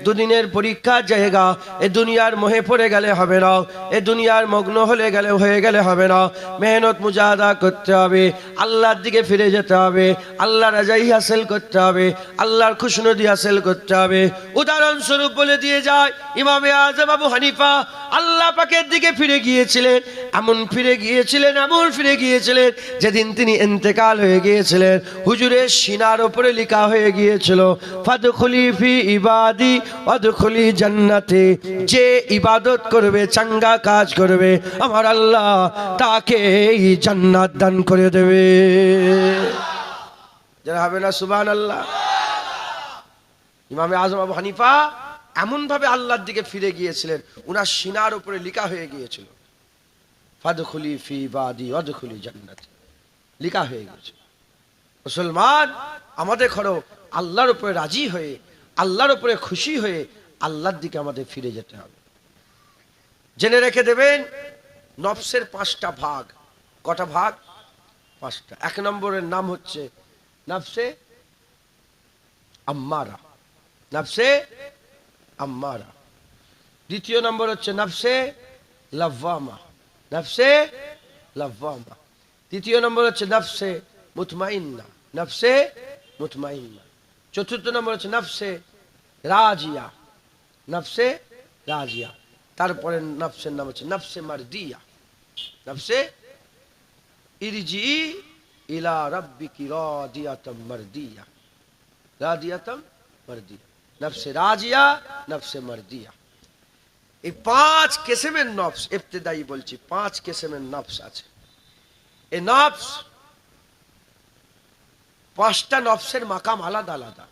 দুদিনের পরীক্ষার জায়গা। এ দুনিয়ার মোহে পড়ে গেলে হবে না, এ দুনিয়ার মগ্ন হয়ে গেলে হবে না। মেহনত মুজাহাদা করতে হবে, আল্লাহর দিকে ফিরে যেতে হবে, আল্লাহ রাজাই হাসিল করতে হবে, আল্লাহর খুশনদি হাসিল করতে হবে। উদাহরণস্বরূপ বলে দিয়ে যায়, ইমামে আজম আবু হানিফা আল্লাহ পাকের দিকে ফিরে গিয়েছিলেন, এমন ফিরে গিয়েছিলেন যেদিন তিনি ইন্তেকাল হয়ে গিয়েছিলেন, হুজুরের সিনার উপরে লেখা হয়ে গিয়েছিল, ফাদখুলি ফি ইবাদি ওয়াদখুলি জান্নাতি। যে ইবাদত করবে, চাঙ্গা কাজ করবে, আমার আল্লাহ তাকে জান্নাত দান করে দেবে। যারা হবে না সুবহানাল্লাহ। ইমামে আজম আবু হানিফা এমন ভাবে আল্লাহর দিকে ফিরে গিয়েছিলেন, উনার সিনার উপরে লেখা হয়ে গিয়েছিল ফাদখুলি ফি ইবাদি ওয়াদখুলি জান্নাতি, লেখা হয়ে গেছে। মুসলমান, আমাদের ঘরে আল্লাহর উপরে রাজি হয়ে, আল্লাহর উপরে খুশি হয়ে আল্লাহর দিকে আমাদের ফিরে যেতে হবে। জেনে রেখে দেবেন, নফসের 5টা ভাগ। কটা ভাগ? 5টা। 1 নম্বরের নাম হচ্ছে নফসে আম্মারা, নফসে আম্মারা। 2য় নম্বর হচ্ছে নফসে লাওয়ামা, নফসে লাওয়ামা। 3য় নম্বর হচ্ছে নফসে মুতমাইন্না, নফসে মুতমাইন্না। 4র্থ নম্বর হচ্ছে নফসে রাজিয়া, নফসে রাজিয়া। তারপরে নফসের নাম হচ্ছে নফসে মারদিয়া, নফসে ইরজি ইলা রাব্বিকি রাদিয়াতাম মারদিয়া, রাদিয়াতাম মারদিয়া, নফসে রাজিয়া, নফসে মারদিয়া। এই 5 কিসমের নফস, ইবতিদাই বলছি 5 কিসমের নফস আছে। এই নফস 5টা নফসের মাকাম আলাদা আলাদা।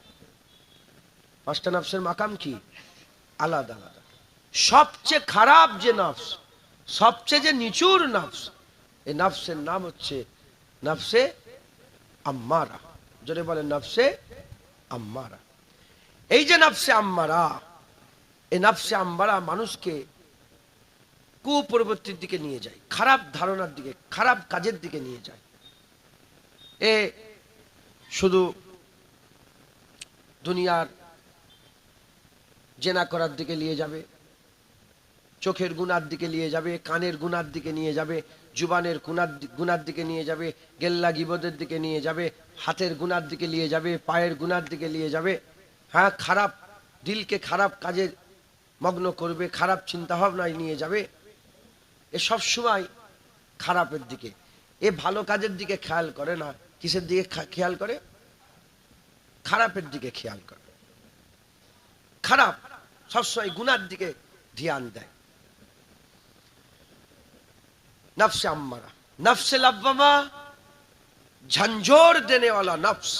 5টা নফসের মাকাম কি? আলাদা আলাদা। সবচেয়ে খারাপ যে নফস, সবচেয়ে যে নিচুর নফস, এই নফসের নাম হচ্ছে নফসে আম্মারা। জোরে বলেন নফসে আম্মারা। এই যে নফসে আম্মারা, এই নফসে আম্মারা মানুষকে কুপ্রবৃত্তির দিকে নিয়ে যায়, খারাপ ধারণার দিকে, খারাপ কাজের দিকে নিয়ে যায়। এ শুধু দুনিয়ার জেনা করার দিকে নিয়ে যাবে, চোখের গুনার দিকে নিয়ে যাবে, কানের গুনার দিকে নিয়ে যাবে, জুবানের গুনার দিকে নিয়ে যাবে, গেল্লা গিবদের দিকে নিয়ে যাবে, হাতের গুনার দিকে নিয়ে যাবে, পায়ের গুনার দিকে নিয়ে যাবে। হ্যাঁ, খারাপ দিলকে খারাপ কাজে মগ্ন করবে, খারাপ চিন্তা ভাবনায় নিয়ে যাবে। এ সব সময় খারাপের দিকে। এ ভালো কাজের দিকে খেয়াল করে না। কিসের দিকে খেয়াল করে? খারাপের দিকে খেয়াল করে। খারাপ সবসময় গুনার দিকে ধ্যান দেয়। নফসে আম্মারা, নফসে লাওয়ামা ঝঞ্ঝোর দেনে वाला নফস।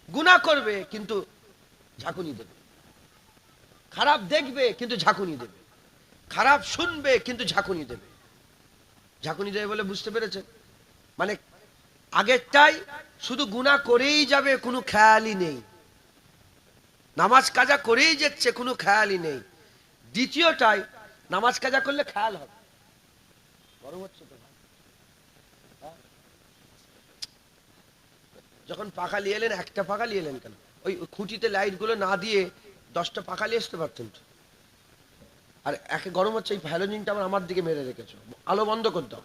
গুনাহ করবে কিন্তু ঝাঁকুনি দেবে, খারাপ দেখবে কিন্তু ঝাঁকুনি দেবে, খারাপ শুনবে কিন্তু ঝাঁকুনি দেবে। ঝাঁকুনি দেবে বলে বুঝতে পেরেছেন? মানে আগেরটাই শুধু গুনাহ করেই যাবে, কোনো খেয়ালই নেই, নামাজ কাজা করেই যাচ্ছে, কোনো খেয়ালই নেই। দ্বিতীয়টাই নামাজ কাজা করলে খেয়াল হবে। গরম হচ্ছে তো? যখন পাখা নিয়ে এলেন, একটা পাখা নিয়ে এলেন কেন? ওই খুঁটিতে লাইট গুলো না দিয়ে 10টা পাখা নিয়ে আসতে পারতেন তো। আর একে গরম হচ্ছে, এই হ্যালোজিনটা আমার দিকে মেরে রেখেছো, আলো বন্ধ করে দাও।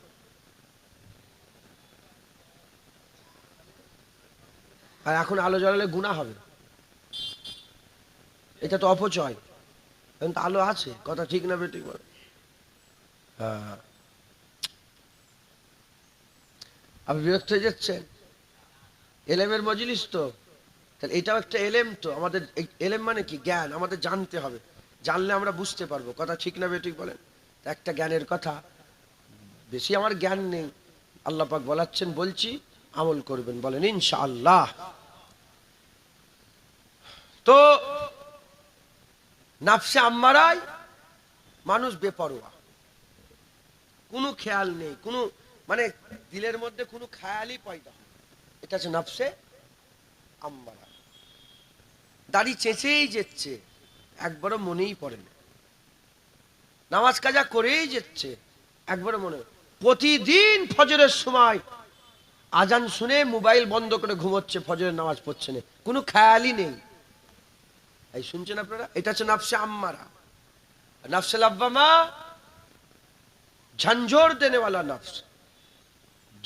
আর এখন আলো জ্বালালে গুনাহ হবে, এটা তো অপচয়। এখন তো আলো আছে, কথা ঠিক না বেঠিক বল? হ্যাঁ, আপনি বিরক্ত হয়ে যাচ্ছেন? এলেমের মজলিস তো, তাহলে এটাও একটা এলেম তো। আমাদের এলেম মানে কি? জ্ঞান। আমাদের জানতে হবে, জানলে আমরা বুঝতে পারবো। কথা ঠিক না বেঠিক বলেন? একটা জ্ঞানের কথা, বেশি আমার জ্ঞান নেই, আল্লাহ পাক বলাচ্ছেন, বলছি আমল করবেন, বলেন ইনশাআল্লাহ। তো নফসে আম্মারায় মানুষ বেপরোয়া, কোনো খেয়াল নেই, কোনো মানে দিলের মধ্যে কোনো খেয়ালই পয়দা হয়। এটা হচ্ছে নফসে আম্মারা। দাড়ি চেঁচেই যাচ্ছে, একবারও মনেই পড়ে না। নামাজ কাজা করেই যাচ্ছে, একবারও মনে। প্রতিদিন ফজরের সময় আজান শুনে মোবাইল বন্ধ করে ঘুমোচ্ছে, ফজরের নামাজ পড়ছে না, কোনো খেয়ালই নেই। এই শুনছেন আপনারা? এটা হচ্ছে নফসে আম্মারা। নফসে লাওয়ামা ঝঞ্ঝোর দেনে वाला নফস,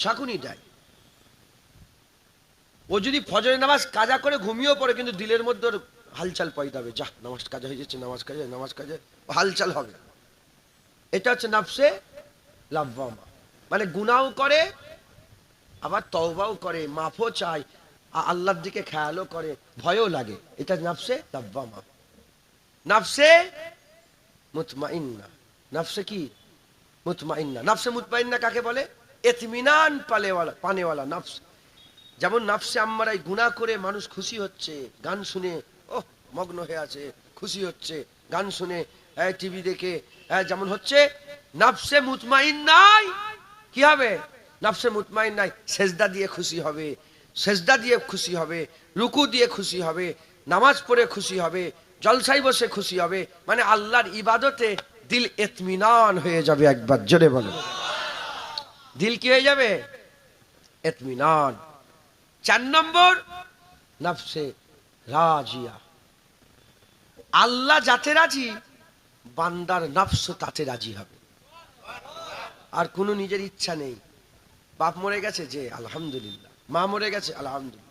ঝাঁকুনি দেয়। ও যদি ফজরের নামাজ কাজা করে ঘুমিয়েও পড়ে, কিন্তু দিলের মধ্যে হালচাল পয়দা হবে, যা নামাজ কাজা হয়ে যাচ্ছে, নামাজ কাজা, নামাজ কাজা, হালচাল হবে। এটা হচ্ছে নফসে লাওয়ামা। মানে গুনাহও করে, আবার তওবাও করে, মাফও চায়, আল্লাহর দিকে খেয়ালও করে, ভয়ও লাগে। এটা নফসে লাওয়ামা। নফসে মুতমাইন্না, নফসে কি? মুতমাইন্না। নফসে মুতমাইন্না কাকে বলে? ইতমিনান পানেওয়ালা নফস। যেমন নাফসে আম্মারাই গুনাহ করে মানুষ খুশি হচ্ছে, গান শুনে ওহ মগ্ন হয়ে আছে, খুশি হচ্ছে গান শুনে, টিভি দেখে, যেমন হচ্ছে। নাফসে মুতমাইন্নাই কি হবে? নাফসে মুতমাইন্নাই সেজদা দিয়ে খুশি হবে, সেজদা দিয়ে খুশি হবে, রুকু দিয়ে খুশি হবে, নামাজ পড়ে খুশি হবে, জলসায় বসে খুশি হবে, মানে আল্লাহর ইবাদতে দিল ইতমিনান হয়ে যাবে। একবার জোরে বলো, দিল কি হয়ে যাবে? ইতমিনান। 4 নম্বর নফসে রাজিয়া। আল্লাহ যাতে রাজি, বান্দার নফস তাতে রাজি হবে। আর কোনো নিজের ইচ্ছা নেই। বাপ মরে গেছে, যে আলহামদুলিল্লাহ, মা মরে গেছে আলহামদুলিল্লাহ,